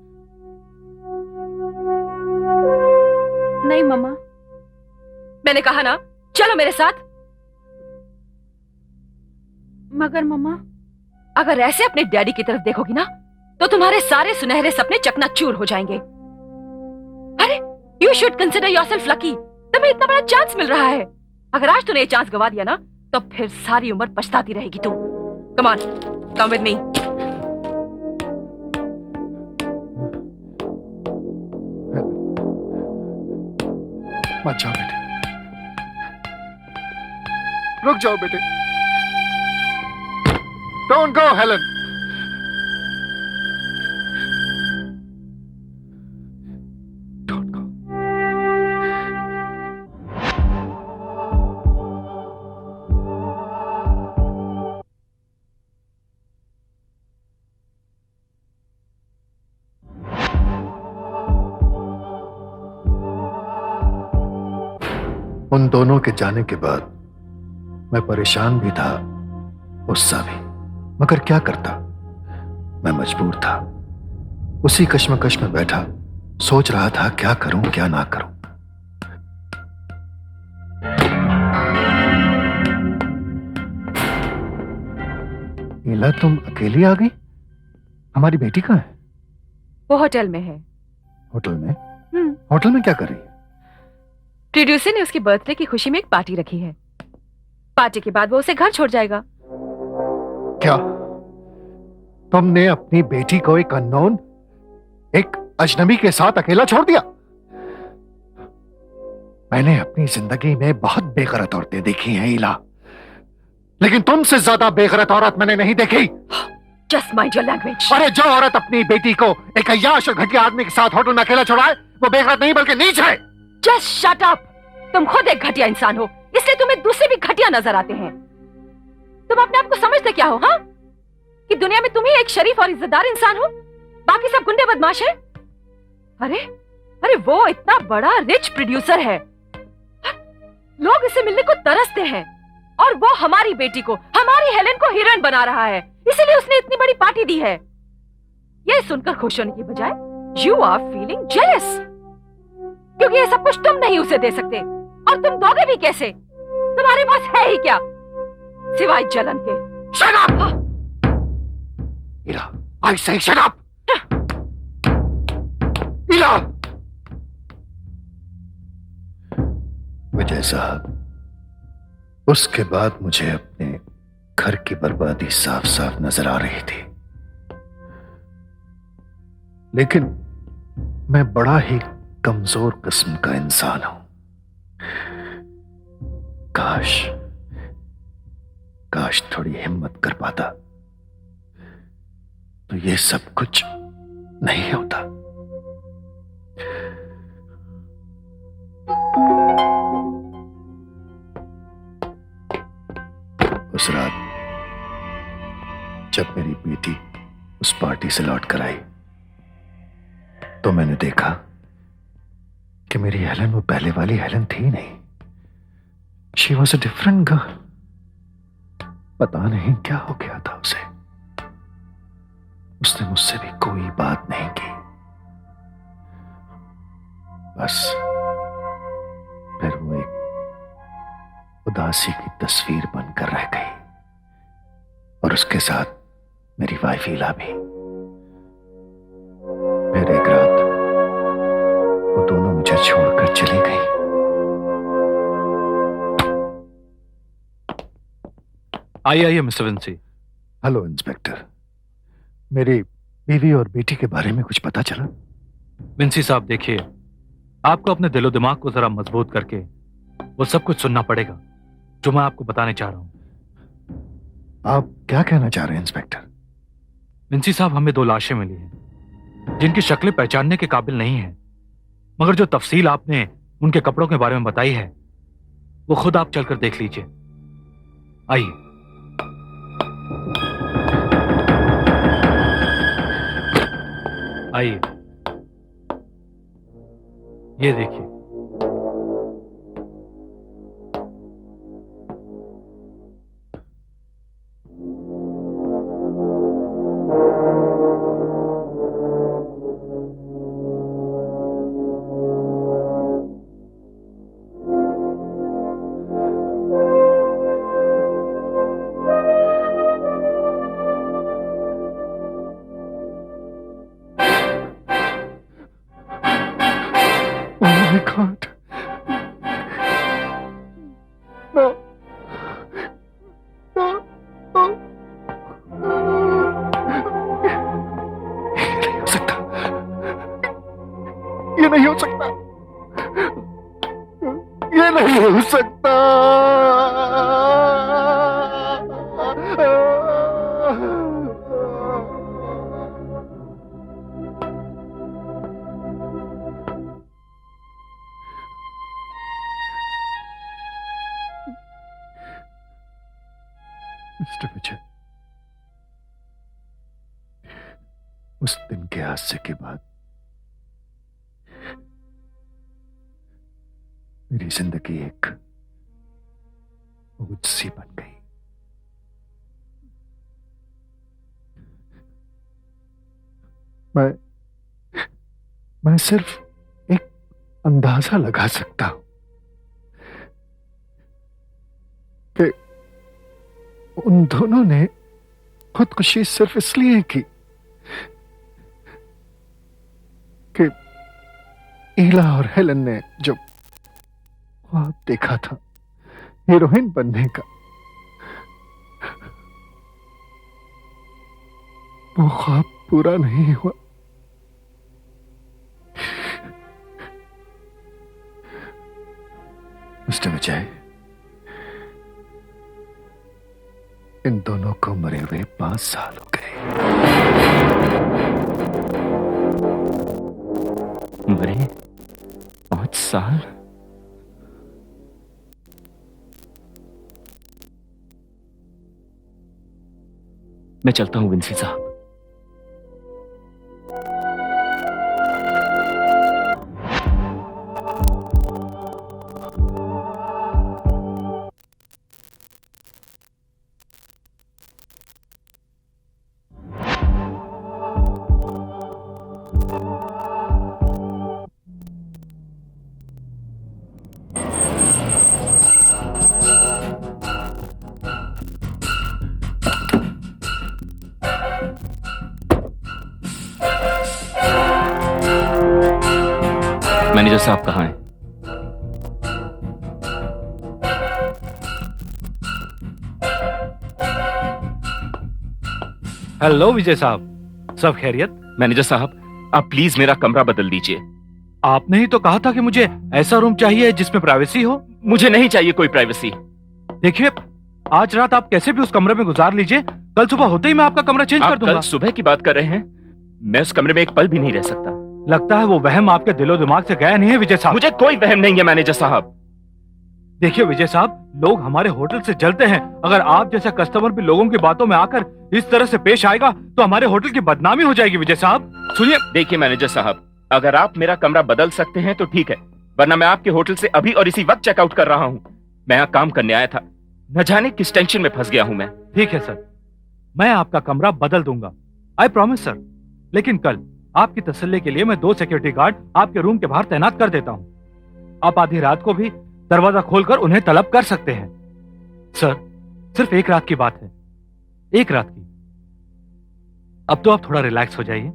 नहीं मम्मा।
मैंने कहा ना, चलो मेरे साथ।
मगर मम्मा,
अगर ऐसे अपने डैडी की तरफ देखोगी ना तो तुम्हारे सारे सुनहरे सपने चकनाचूर हो जाएंगे। अरे you should consider yourself lucky, तुम्हें इतना बड़ा चांस मिल रहा है। अगर आज तूने ये चांस गवा दिया ना तो फिर सारी उम्र पछताती रहेगी तू। Come on, come with me.
मत जाओ बेटे, रुक जाओ बेटे। Don't go Helen. Don't go. उन दोनों के जाने के बाद मैं परेशान भी था, गुस्सा भी, मगर क्या करता। मैं मजबूर था। उसी कश्मकश में बैठा सोच रहा था क्या करूं क्या ना करूं। नीला, तुम अकेली आ गई? हमारी बेटी कहाँ है?
वो होटल में है।
होटल में? होटल में क्या कर रही है?
प्रोड्यूसर ने उसकी बर्थडे की खुशी में एक पार्टी रखी है। पार्टी के बाद वो उसे घर छोड़ जाएगा।
क्या तुमने अपनी बेटी को एक अननोन, एक अजनबी के साथ अकेला छोड़ दिया? मैंने अपनी जिंदगी में बहुत बेगैरत औरतें देखी हैं ईला, लेकिन तुमसे ज्यादा बेगैरत औरत मैंने नहीं देखी।
Just mind your language.
अरे जो औरत अपनी बेटी को एक अय्याश और घटिया आदमी के साथ होटल में अकेला छोड़ाए वो बेगैरत नहीं बल्कि नीच है।
Just shut up. तुम खुद एक घटिया इंसान हो, इसलिए तुम्हें दूसरे भी घटिया नजर आते हैं। तुम अपने आप को समझते क्या हो, हाँ? कि दुनिया में तुम ही एक शरीफ और इज्जतदार इंसान हो, बाकी सब गुंडे बदमाश हैं। अरे अरे वो इतना बड़ा रिच प्रोड्यूसर है, लोग इससे मिलने को तरसते हैं, और वो हमारी बेटी को, हमारी हेलेन को हीरोइन बना रहा है, इसीलिए उसने इतनी बड़ी पार्टी दी है। ये सुनकर खुश होने की बजाय यू आर फीलिंग जेलस, क्योंकि ये सब कुछ तुम नहीं उसे दे सकते, और तुम दोगे भी कैसे? तुम्हारे पास है ही क्या सिवाय जलन के?
Shut up! Ila, I say shut up! ईला! विजय साहब, उसके बाद मुझे अपने घर की बर्बादी साफ साफ नजर आ रही थी, लेकिन मैं बड़ा ही कमजोर किस्म का इंसान हूं। काश थोड़ी हिम्मत कर पाता तो ये सब कुछ नहीं होता। उस रात जब मेरी बेटी उस पार्टी से लौट कर आई तो मैंने देखा कि मेरी हेलन वो पहले वाली हेलन थी नहीं। She was a different girl. पता नहीं क्या हो गया था उसे। उसने मुझसे भी कोई बात नहीं की, बस फिर वो एक उदासी की तस्वीर बनकर रह गई, और उसके साथ मेरी वाइफ ईला भी। फिर एक रात वो दोनों मुझे छोड़कर चली गई।
आइए मिस्टर विंसी।
हेलो इंस्पेक्टर, मेरी बीवी और बेटी के बारे में कुछ पता चला?
विंसी साहब देखिए, आपको अपने दिलो दिमाग को जरा मजबूत करके वो सब कुछ सुनना पड़ेगा जो मैं आपको बताने चाह रहा हूं।
आप क्या कहना चाह रहे हैं इंस्पेक्टर?
विंसी साहब, हमें 2 लाशें मिली हैं जिनकी शक्लें पहचानने के काबिल नहीं है, मगर जो तफसील आपने उनके कपड़ों के बारे में बताई है वो खुद आप चलकर देख लीजिए। आइए। आइए, ये देखिए।
can't. No. No. No. ये नहीं हो सकता। ये नहीं हो सकता। मिस्टर विजय, उस दिन के हादसे के बाद मेरी जिंदगी एक बोझ सी बन गई। मैं सिर्फ एक अंदाजा लगा सकता हूं कि उन दोनों ने खुदकुशी सिर्फ इसलिए की कि ईला और हेलन ने जो ख्वाब देखा था हीरोइन बनने का, वो ख्वाब पूरा नहीं हुआ। मिस्टर विजय, इन दोनों को मरे हुए 5 साल हो गए।
मरे 5 साल? मैं चलता हूं विंसी साहब। मैनेजर साहब कहाँ हैं?
हेलो विजय साहब, सब खैरियत?
मैनेजर साहब, आप प्लीज मेरा कमरा बदल दीजिए।
आपने ही तो कहा था कि मुझे ऐसा रूम चाहिए जिसमें प्राइवेसी हो।
मुझे नहीं चाहिए कोई प्राइवेसी।
देखिए, आज रात आप कैसे भी उस कमरे में गुजार लीजिए, कल सुबह होते ही मैं आपका कमरा चेंज कर दूंगा।
कल सुबह की बात कर रहे हैं? मैं उस कमरे में एक पल भी नहीं रह सकता।
लगता है वो वहम आपके दिलो दिमाग से गया नहीं है विजय साहब।
मुझे कोई वहम नहीं है मैनेजर साहब।
देखिए विजय साहब, लोग हमारे होटल से जलते हैं। अगर आप जैसा कस्टमर भी लोगों की बातों में आकर इस तरह से पेश आएगा तो हमारे होटल की बदनामी हो जाएगी विजय साहब। सुनिए,
देखिए मैनेजर साहब, अगर आप मेरा कमरा बदल सकते हैं तो ठीक है, वरना मैं आपके होटल से अभी और इसी वक्त चेकआउट कर रहा हूं। मैं यहाँ काम करने आया था, न जाने किस टेंशन में फंस गया हूं मैं।
ठीक है सर, मैं आपका कमरा बदल दूंगा, आई प्रॉमिस सर। लेकिन कल आपकी तसल्ली के लिए मैं 2 सिक्योरिटी गार्ड आपके रूम के बाहर तैनात कर देता हूं। आप आधी रात को भी दरवाजा खोलकर उन्हें तलब कर सकते हैं। सर, सिर्फ 1 रात की बात है, 1 रात की। अब तो आप थोड़ा रिलैक्स हो जाइए।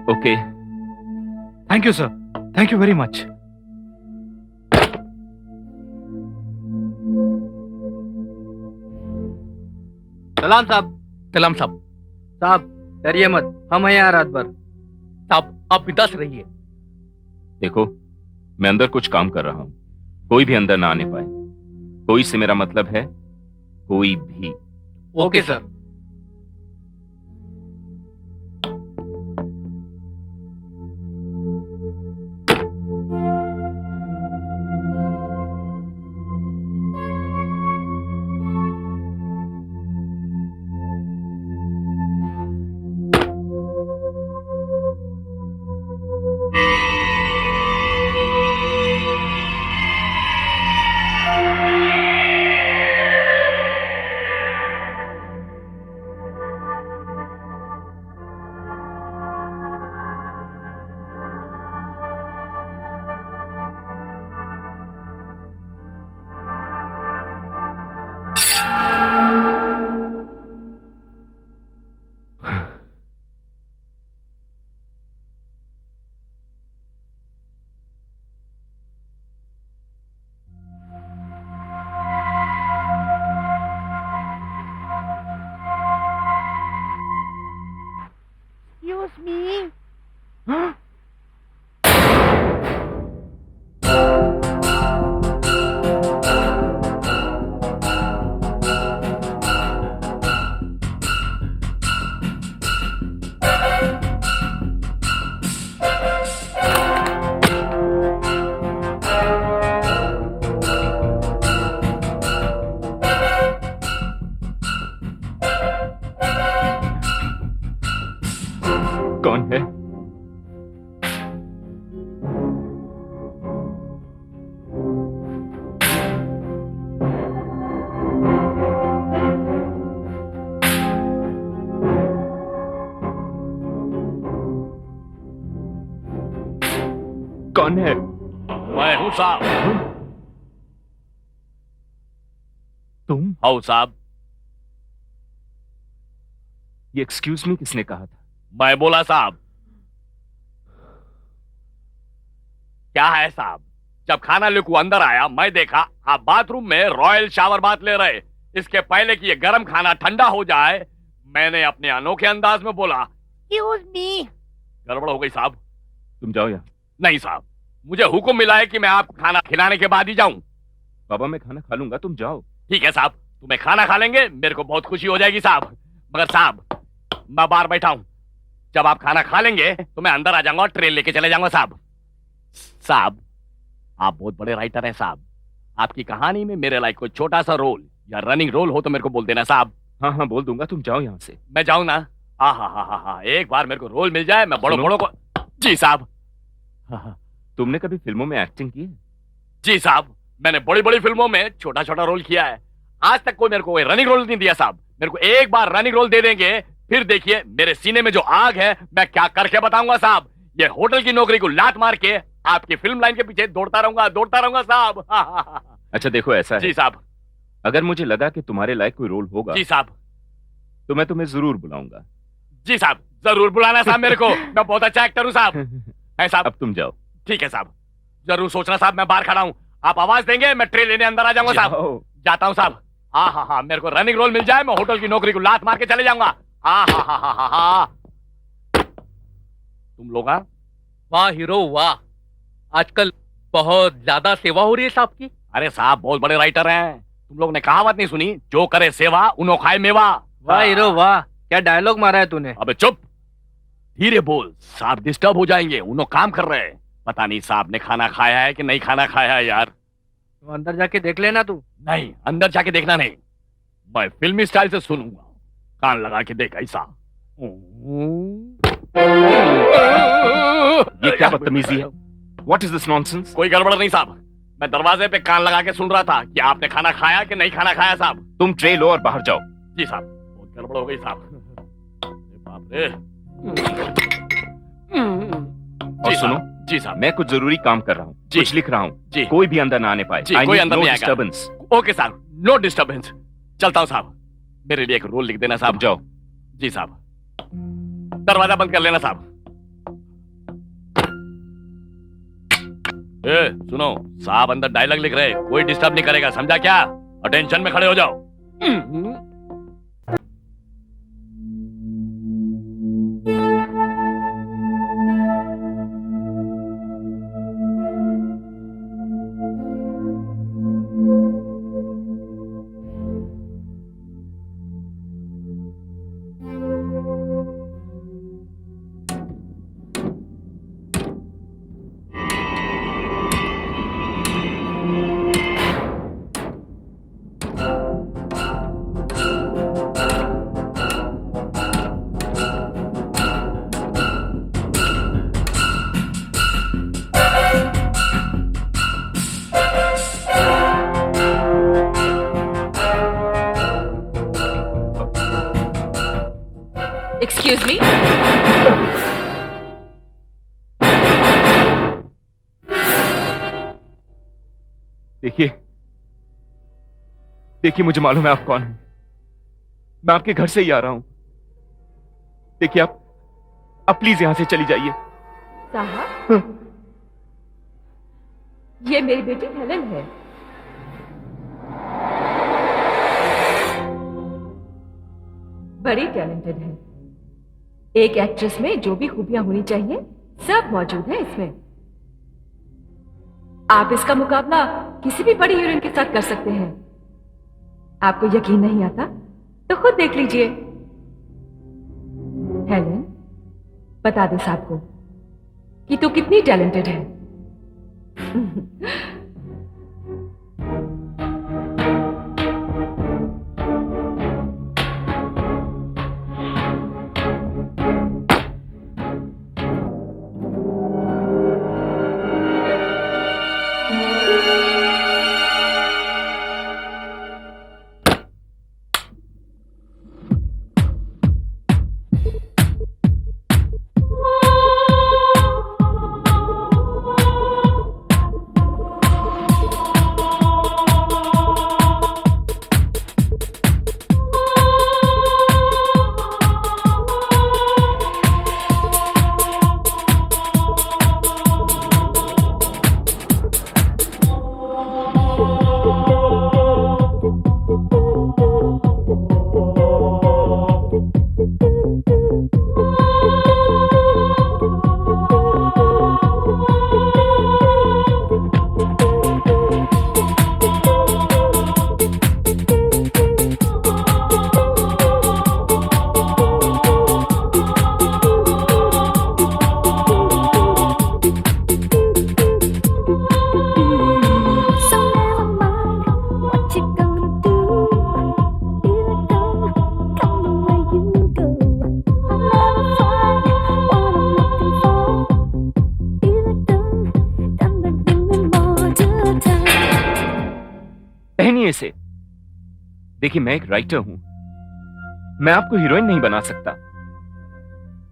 Okay.
Thank you sir, thank you very much.
सलाम साहब।
सलाम साहब।
साहब डरिए मत, हम हैं यहाँ रात भर।
साहब आप बिंदास रहिए।
देखो, मैं अंदर कुछ काम कर रहा हूं, कोई भी अंदर ना आने पाए। कोई से मेरा मतलब है कोई भी।
Okay sir.
कौन है?
मैं हूँ साहब।
तुम?
आओ साहब।
ये एक्सक्यूज मी किसने कहा था?
मैं बोला साहब। क्या है साहब? जब खाना लेकर अंदर आया, मैं देखा आप बाथरूम में रॉयल शावर बाथ ले रहे। इसके पहले कि ये गर्म खाना ठंडा हो जाए, मैंने अपने अनोखे अंदाज में बोला, एक्सक्यूज मी। गड़बड़ हो गई साहब।
तुम जाओ यहाँ।
नहीं साहब, मुझे हुक्म मिला है कि मैं आपको खाना खिलाने के बाद ही जाऊं।
बाबा मैं खाना खा लूंगा, तुम जाओ।
ठीक है साहब, तुम्हें खाना खा लेंगे, मेरे को बहुत खुशी हो जाएगी साहब। मगर साहब, मैं बाहर बैठा हूं, जब आप खाना खा लेंगे तो मैं अंदर आ जाऊंगा और ट्रेन लेके चले जाऊंगा साहब। साहब, आप बहुत बड़े राइटर हैं साहब। आपकी कहानी में मेरे लायक कोई छोटा सा रोल या रनिंग रोल हो तो मेरे को बोल देना साहब।
हाँ हाँ बोल दूंगा, तुम जाओ यहाँ से।
मैं जाऊं ना? हा, एक बार मेरे को रोल मिल जाए, मैं बड़ों को। जी साहब।
तुमने कभी फिल्मों में एक्टिंग की है?
जी साहब, मैंने बड़ी बड़ी फिल्मों में छोटा छोटा रोल किया है। आज तक कोई मेरे को कोई रनिंग रोल नहीं दिया साहब। मेरे को एक बार रनिंग रोल दे देंगे, फिर देखिए मेरे सीने में जो आग है मैं क्या करके बताऊंगा साहब। ये होटल की नौकरी को लात मार के आपकी फिल्म लाइन के पीछे दौड़ता रहूंगा साहब।
अच्छा देखो ऐसा है।
जी साहब।
अगर मुझे लगा कि तुम्हारे लायक कोई रोल होगा
जी साहब,
तो मैं तुम्हें जरूर बुलाऊंगा।
जी साहब, जरूर बुलाना साहब मेरे को। मैं बहुत अच्छा एक्टर हूँ साहब। है साहब।
अब तुम जाओ।
ठीक है साहब, जरूर सोचना साहब, मैं बाहर खड़ा हूँ, आप आवाज देंगे, मैं ट्रेन लेने अंदर आ जाऊंगा साहब। जाता हूँ साहब। हाँ, मेरे को रनिंग रोल मिल जाए, मैं होटल की नौकरी को लात मार के चले जाऊंगा। हाँ। तुम लोग?
वाह हीरो वाह, आजकल बहुत ज्यादा सेवा हो रही है साहब की।
अरे साहब, बहुत बड़े राइटर हैं। तुम लोग ने कहावत नहीं सुनी, जो करे सेवा उनो खाए मेवा।
वाह हीरो वाह, क्या डायलॉग मारा है तूने।
अबे चुप, धीरे बोल, साहब डिस्टर्ब हो जाएंगे, उनो काम कर रहे हैं। पता नहीं साहब ने खाना खाया है कि नहीं खाना खाया है यार।
तो अंदर जाके देख लेना तू।
नहीं, अंदर जाके देखना नहीं, मैं फिल्मी स्टाइल से सुनूंगा। कान लगा के देख ऐसा।
ये क्या बदतमीजी है? What is this nonsense?
कोई गड़बड़ नहीं साहब, मैं दरवाजे पे कान लगा के सुन रहा था कि आपने खाना खाया कि नहीं खाना खाया साहब।
तुम ट्रे लो और बाहर जाओ।
जी साहब, बहुत गड़बड़ हो गई साहब। बाप रे।
और सुनो।
जी साहब,
मैं कुछ जरूरी काम कर रहा हूँ, कुछ लिख रहा हूँ।
जी।
कोई भी अंदर ना आने पाए।
जी, कोई अंदर नहीं आएगा।
डिस्टर्बेंस।
ओके साहब, नो डिस्टर्बेंस। चलता हूँ साहब, मेरे लिए एक रोल लिख देना साहब।
जाओ।
जी साहब, दरवाजा बंद कर लेना साहब। ए, सुनो साहब, अंदर डायलॉग लिख रहे, कोई डिस्टर्ब नहीं करेगा, समझा क्या? अटेंशन में खड़े हो जाओ।
Excuse me.
देखिए मुझे मालूम है आप कौन हैं। मैं आपके घर से ही आ रहा हूं। देखिए आप प्लीज यहां से चली जाइए।
साहब, ये मेरी बेटी हेलन है। बड़ी टैलेंटेड है। एक एक्ट्रेस में जो भी खूबियां होनी चाहिए सब मौजूद है इसमें। आप इसका मुकाबला किसी भी बड़ी हीरोइन के साथ कर सकते हैं। आपको यकीन नहीं आता तो खुद देख लीजिए। हेलन, बता दे साहब को कि तू कितनी टैलेंटेड है।
सुनिए इसे। देखिए, मैं एक राइटर हूं, मैं आपको हीरोइन नहीं बना सकता।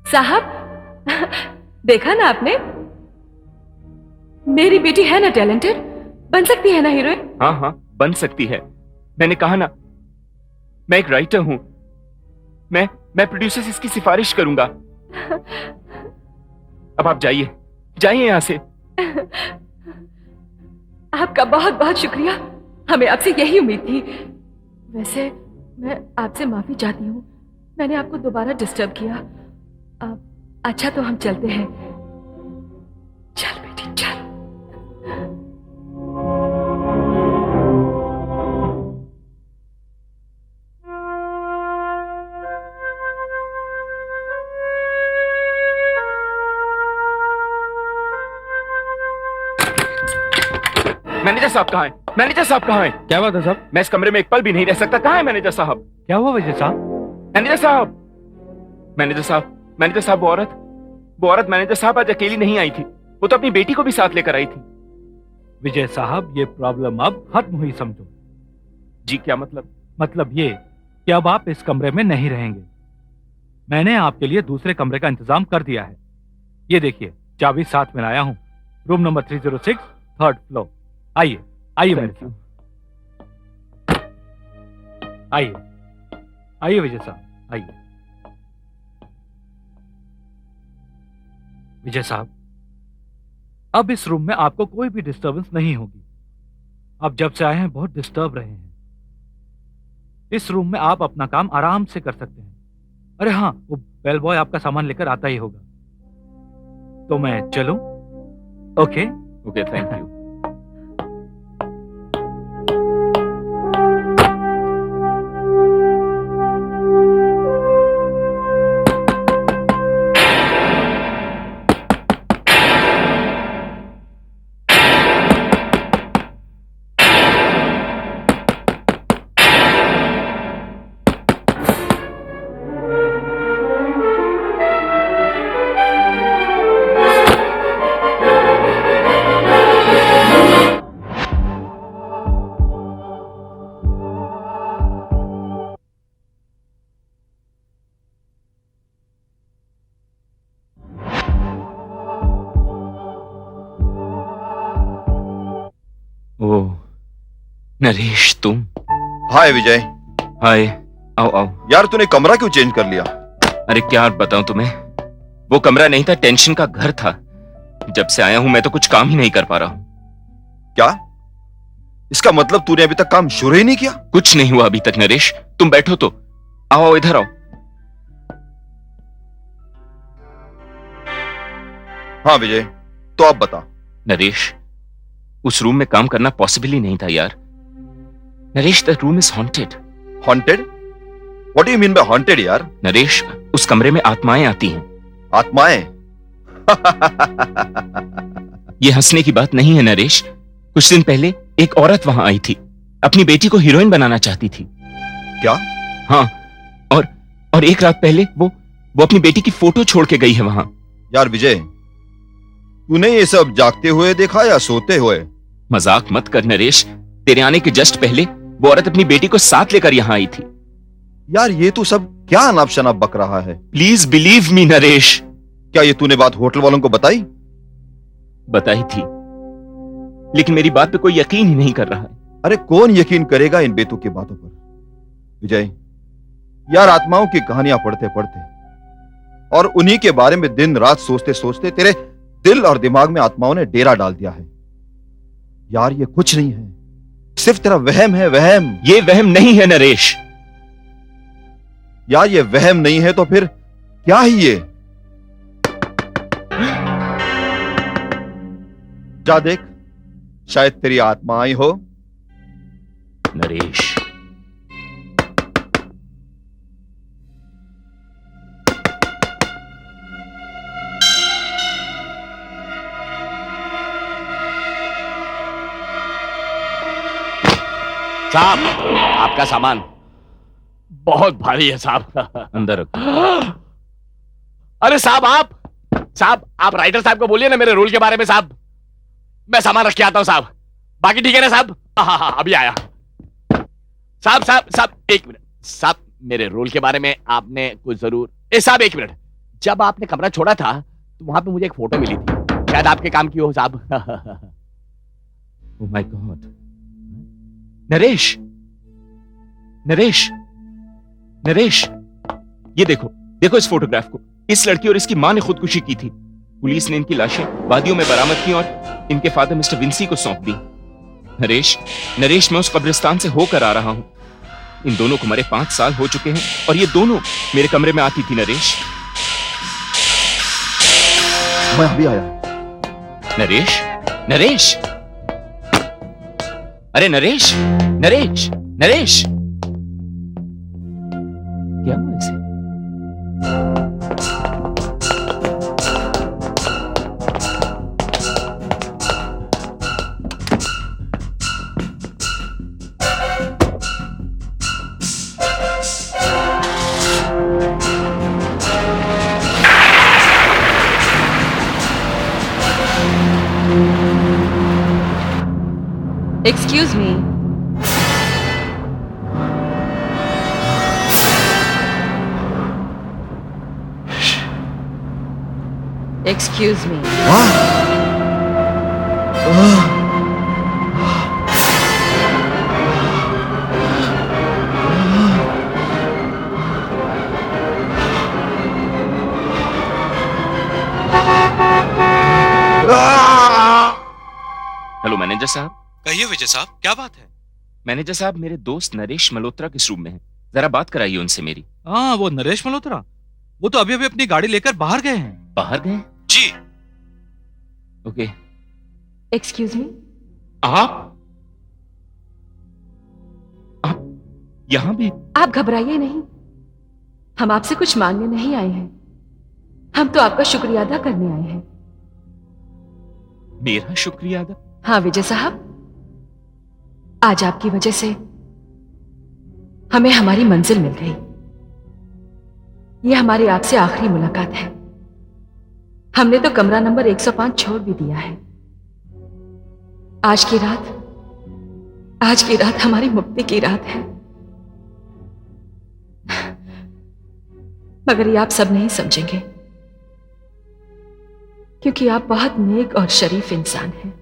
साहब, देखा ना आपने, मेरी बेटी है ना टैलेंटेड, बन सकती है ना हीरोइन।
हाँ हाँ, बन सकती है। मैंने कहा ना, मैं एक राइटर हूं, मैं प्रोड्यूसर से इसकी सिफारिश करूंगा। अब आप जाइए, जाइए यहां से।
आपका बहुत बहुत शुक्रिया, हमें आपसे यही उम्मीद थी। वैसे मैं आपसे माफी चाहती हूँ, मैंने आपको दोबारा डिस्टर्ब किया। अच्छा तो हम चलते हैं। चल बेटी चल।
मैनेजर साहब कहाँ हैं? मैनेजर साहब कहाँ हैं?
क्या बात है साहब?
मैं इस कमरे में एक पल भी नहीं रह सकता। कहाँ है मैनेजर साहब?
क्या हुआ विजय साहब?
मैनेजर साहब, मैनेजर साहब, मैनेजर साहब, वो औरत मैनेजर साहब आज अकेली नहीं आई थी, वो तो अपनी बेटी को भी साथ लेकर आई थी।
विजय साहब, ये प्रॉब्लम अब खत्म हुई समझो।
जी क्या मतलब?
मतलब ये कि अब आप इस कमरे में नहीं रहेंगे। मैंने आपके लिए दूसरे कमरे का इंतजाम कर दिया है। ये देखिए, चाबी साथ में लाया हूं। Room number 306, 3rd floor. आइए आइए मेरे साथ, आइए आइए विजय साहब, आइए। विजय साहब, अब इस रूम में आपको कोई भी डिस्टरबेंस नहीं होगी। आप जब से आए हैं बहुत डिस्टर्ब रहे हैं। इस रूम में आप अपना काम आराम से कर सकते हैं। अरे हाँ, वो बेल बॉय आपका सामान लेकर आता ही होगा। तो मैं चलूं? Okay
okay, thank you. Oh Naresh, तुम?
हाय विजय।
हाय, आओ आओ।
यार तूने कमरा क्यों चेंज कर लिया?
अरे क्या बताऊं तुम्हें, वो कमरा नहीं था, टेंशन का घर था। जब से आया हूं मैं तो कुछ काम ही नहीं कर पा रहा हूं।
क्या? इसका मतलब तूने अभी तक काम शुरू ही नहीं किया?
कुछ नहीं हुआ अभी तक नरेश, तुम बैठो तो। आओ इधर आओ।
हाँ विजय, तो आप बता।
नरेश, उस रूम में काम करना पॉसिबल ही नहीं था यार। Naresh, the room is haunted.
Haunted? What do you mean by haunted यार?
नरेश, उस कमरे में आत्माएं आती हैं।
आत्माएं?
ये हंसने की बात नहीं है नरेश। कुछ दिन पहले एक औरत वहां आई थी, अपनी बेटी को हीरोइन बनाना चाहती थी।
क्या?
हाँ, और एक रात पहले वो अपनी बेटी की फोटो छोड़ के गई है वहां।
यार विजय, तूने ये सब जागते हुए देखा या सोते हुए?
मजाक मत कर नरेश, तेरे आने के जस्ट पहले वो औरत अपनी बेटी को साथ लेकर यहां आई थी।
यार ये तू सब क्या अनाप शनाप बक रहा है?
Please believe me Naresh.
क्या ये तूने बात होटल वालों को बताई?
बताई थी, लेकिन मेरी बात पे कोई यकीन ही नहीं कर रहा है।
अरे कौन यकीन करेगा इन बेतुकी बातों पर? विजय, यार आत्माओं की कहानियां पढ़ते पढ़ते और उन्हीं के बारे में दिन रात सोचते सोचते तेरे दिल और दिमाग में आत्माओं ने डेरा डाल दिया है। यार ये कुछ नहीं है, सिर्फ तेरा वहम है, वहम।
ये वहम नहीं है नरेश।
यार ये वहम नहीं है तो फिर क्या ही ये? जा देख, शायद तेरी आत्मा आई हो।
नरेश,
साहब, आपका सामान बहुत भारी है साहब।
अंदर रखो।
अरे साहब, आप राइटर साहब को बोलिए ना मेरे रोल के बारे में साहब। मैं सामान रख के आता हूं साहब। बाकी ठीक है ना साहब? हाँ, अभी आया। साहब साहब साहब एक मिनट साहब, मेरे रोल के बारे में आपने कुछ जरूर साहब एक मिनट, जब आपने कमरा छोड़ा था तो वहां पे मुझे एक फोटो मिली थी, शायद आपके काम की हो साहब।
Oh my God. Naresh, Naresh, Naresh, ये देखो, देखो इस फोटोग्राफ को। इस लड़की और इसकी मां ने खुदकुशी की थी। पुलिस ने इनकी लाशें वादियों में बरामद की और इनके फादर मिस्टर विंसी को सौंप दी। नरेश, नरेश, मैं उस कब्रिस्तान से होकर आ रहा हूं। इन दोनों को मरे 5 साल हो चुके हैं और ये दोनों मेरे कमरे में आती थी। नरेश,
मैं अभी आया।
नरेश, नरेश, अरे नरेश, नरेश, नरेश, क्या हुआ इसे?
Excuse me. Excuse me.
Hello manager साहब।
कहिए विजय साहब, क्या बात है?
मैनेजर साहब, मेरे दोस्त नरेश मल्होत्रा किस रूम में हैं? जरा बात कराइए उनसे मेरी।
हाँ, वो नरेश मल्होत्रा, वो तो अभी अभी अपनी गाड़ी लेकर बाहर गए हैं।
बाहर गए?
जी।
ओके।
Excuse me.
आप यहां भी?
आप घबराइए नहीं, हम आपसे कुछ मांगने नहीं आए हैं, हम तो आपका शुक्रिया अदा करने आए हैं।
मेरा शुक्रिया अदा?
हाँ विजय साहब, आज आपकी वजह से हमें हमारी मंजिल मिल गई। यह हमारी आपसे आखिरी मुलाकात है। हमने तो कमरा नंबर 105 छोड़ भी दिया है। आज की रात हमारी मुक्ति की रात है। मगर ये आप सब नहीं समझेंगे, क्योंकि आप बहुत नेक और शरीफ इंसान हैं।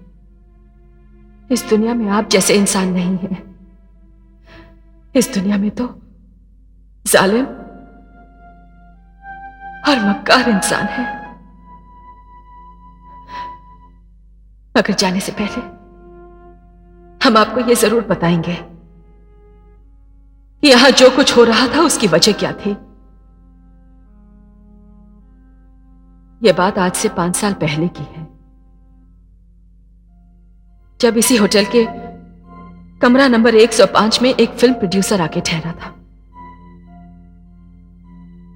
इस दुनिया में आप जैसे इंसान नहीं हैं। इस दुनिया में तो जालिम और मक्कार इंसान है। मगर जाने से पहले हम आपको यह जरूर बताएंगे कि यहां जो कुछ हो रहा था उसकी वजह क्या थी। यह बात आज से 5 साल पहले की है, जब इसी होटल के कमरा नंबर 105 में एक फिल्म प्रोड्यूसर आके ठहरा था।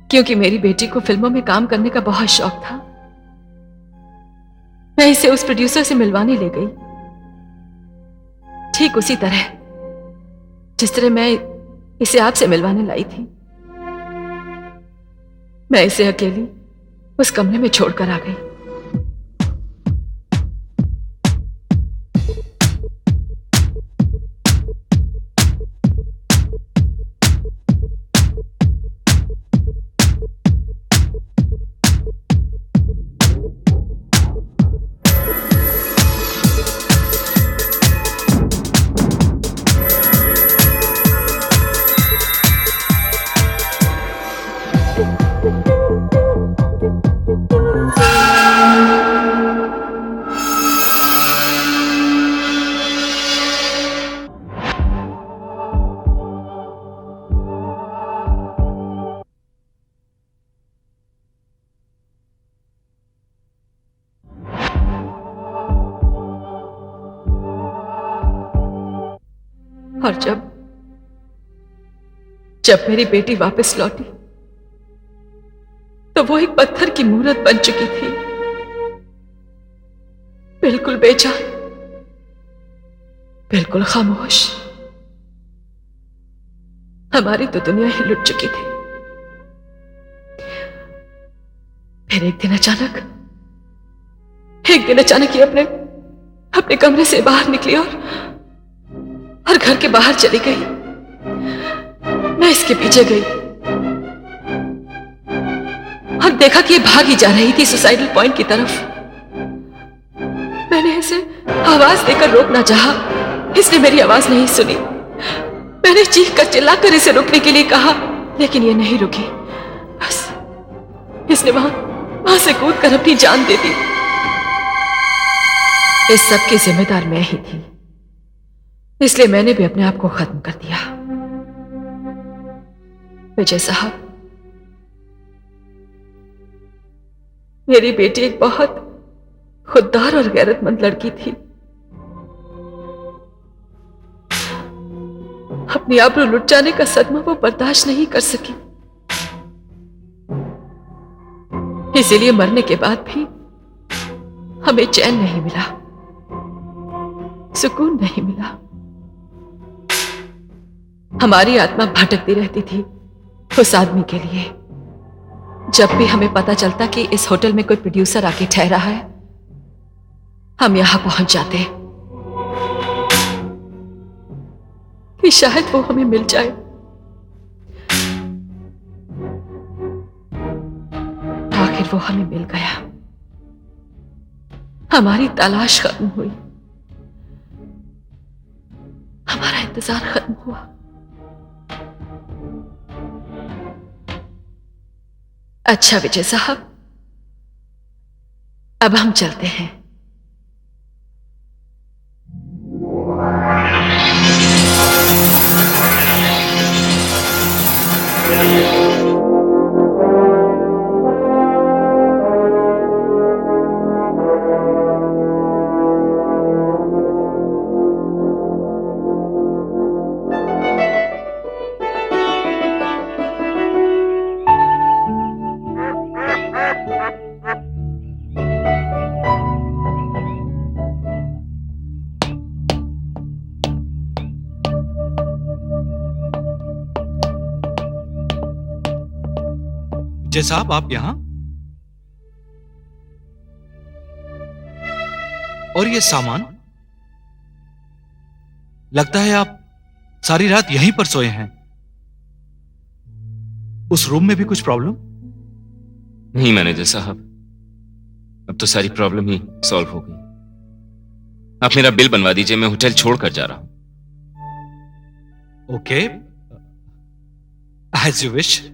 क्योंकि मेरी बेटी को फिल्मों में काम करने का बहुत शौक था, मैं इसे उस प्रोड्यूसर से मिलवाने ले गई। ठीक उसी तरह जिस तरह मैं इसे आपसे मिलवाने लाई थी। मैं इसे अकेली उस कमरे में छोड़कर आ गई। और जब मेरी बेटी वापस लौटी तो वो एक पत्थर की मूर्त बन चुकी थी, बिल्कुल बेजान, बिल्कुल खामोश। हमारी तो दुनिया ही लुट चुकी थी। फिर एक दिन अचानक ये अपने कमरे से बाहर निकली और घर के बाहर चली गई। मैं इसके पीछे गई और देखा कि ये भाग ही जा रही थी सुसाइडल पॉइंट की तरफ। मैंने इसे आवाज देकर रोकना चाहा, इसने मेरी आवाज नहीं सुनी। मैंने चीख कर चिल्लाकर इसे रुकने के लिए कहा, लेकिन ये नहीं रुकी। बस इसने वहां से कूद कर अपनी जान दे दी। इस सब की जिम्मेदार मैं ही थी, इसलिए मैंने भी अपने आप को खत्म कर दिया। विजय साहब, मेरी बेटी एक बहुत खुददार और गैरतमंद लड़की थी। अपनी आबरू लुट जाने का सदमा वो बर्दाश्त नहीं कर सकी, इसीलिए मरने के बाद भी हमें चैन नहीं मिला, सुकून नहीं मिला। हमारी आत्मा भटकती रहती थी उस आदमी के लिए। जब भी हमें पता चलता कि इस होटल में कोई प्रोड्यूसर आके ठहरा है, हम यहां पहुंच जाते कि शायद वो हमें मिल जाए। आखिर वो हमें मिल गया, हमारी तलाश खत्म हुई, हमारा इंतजार खत्म हुआ। अच्छा विजय साहब, अब हम चलते हैं।
विजय साहब, आप यहां? और ये सामान? लगता है आप सारी रात यहीं पर सोए हैं। उस रूम में भी कुछ प्रॉब्लम?
नहीं मैनेजर साहब, अब तो सारी प्रॉब्लम ही सॉल्व हो गई। आप मेरा बिल बनवा दीजिए, मैं होटल छोड़कर जा रहा हूं।
Okay, as you wish.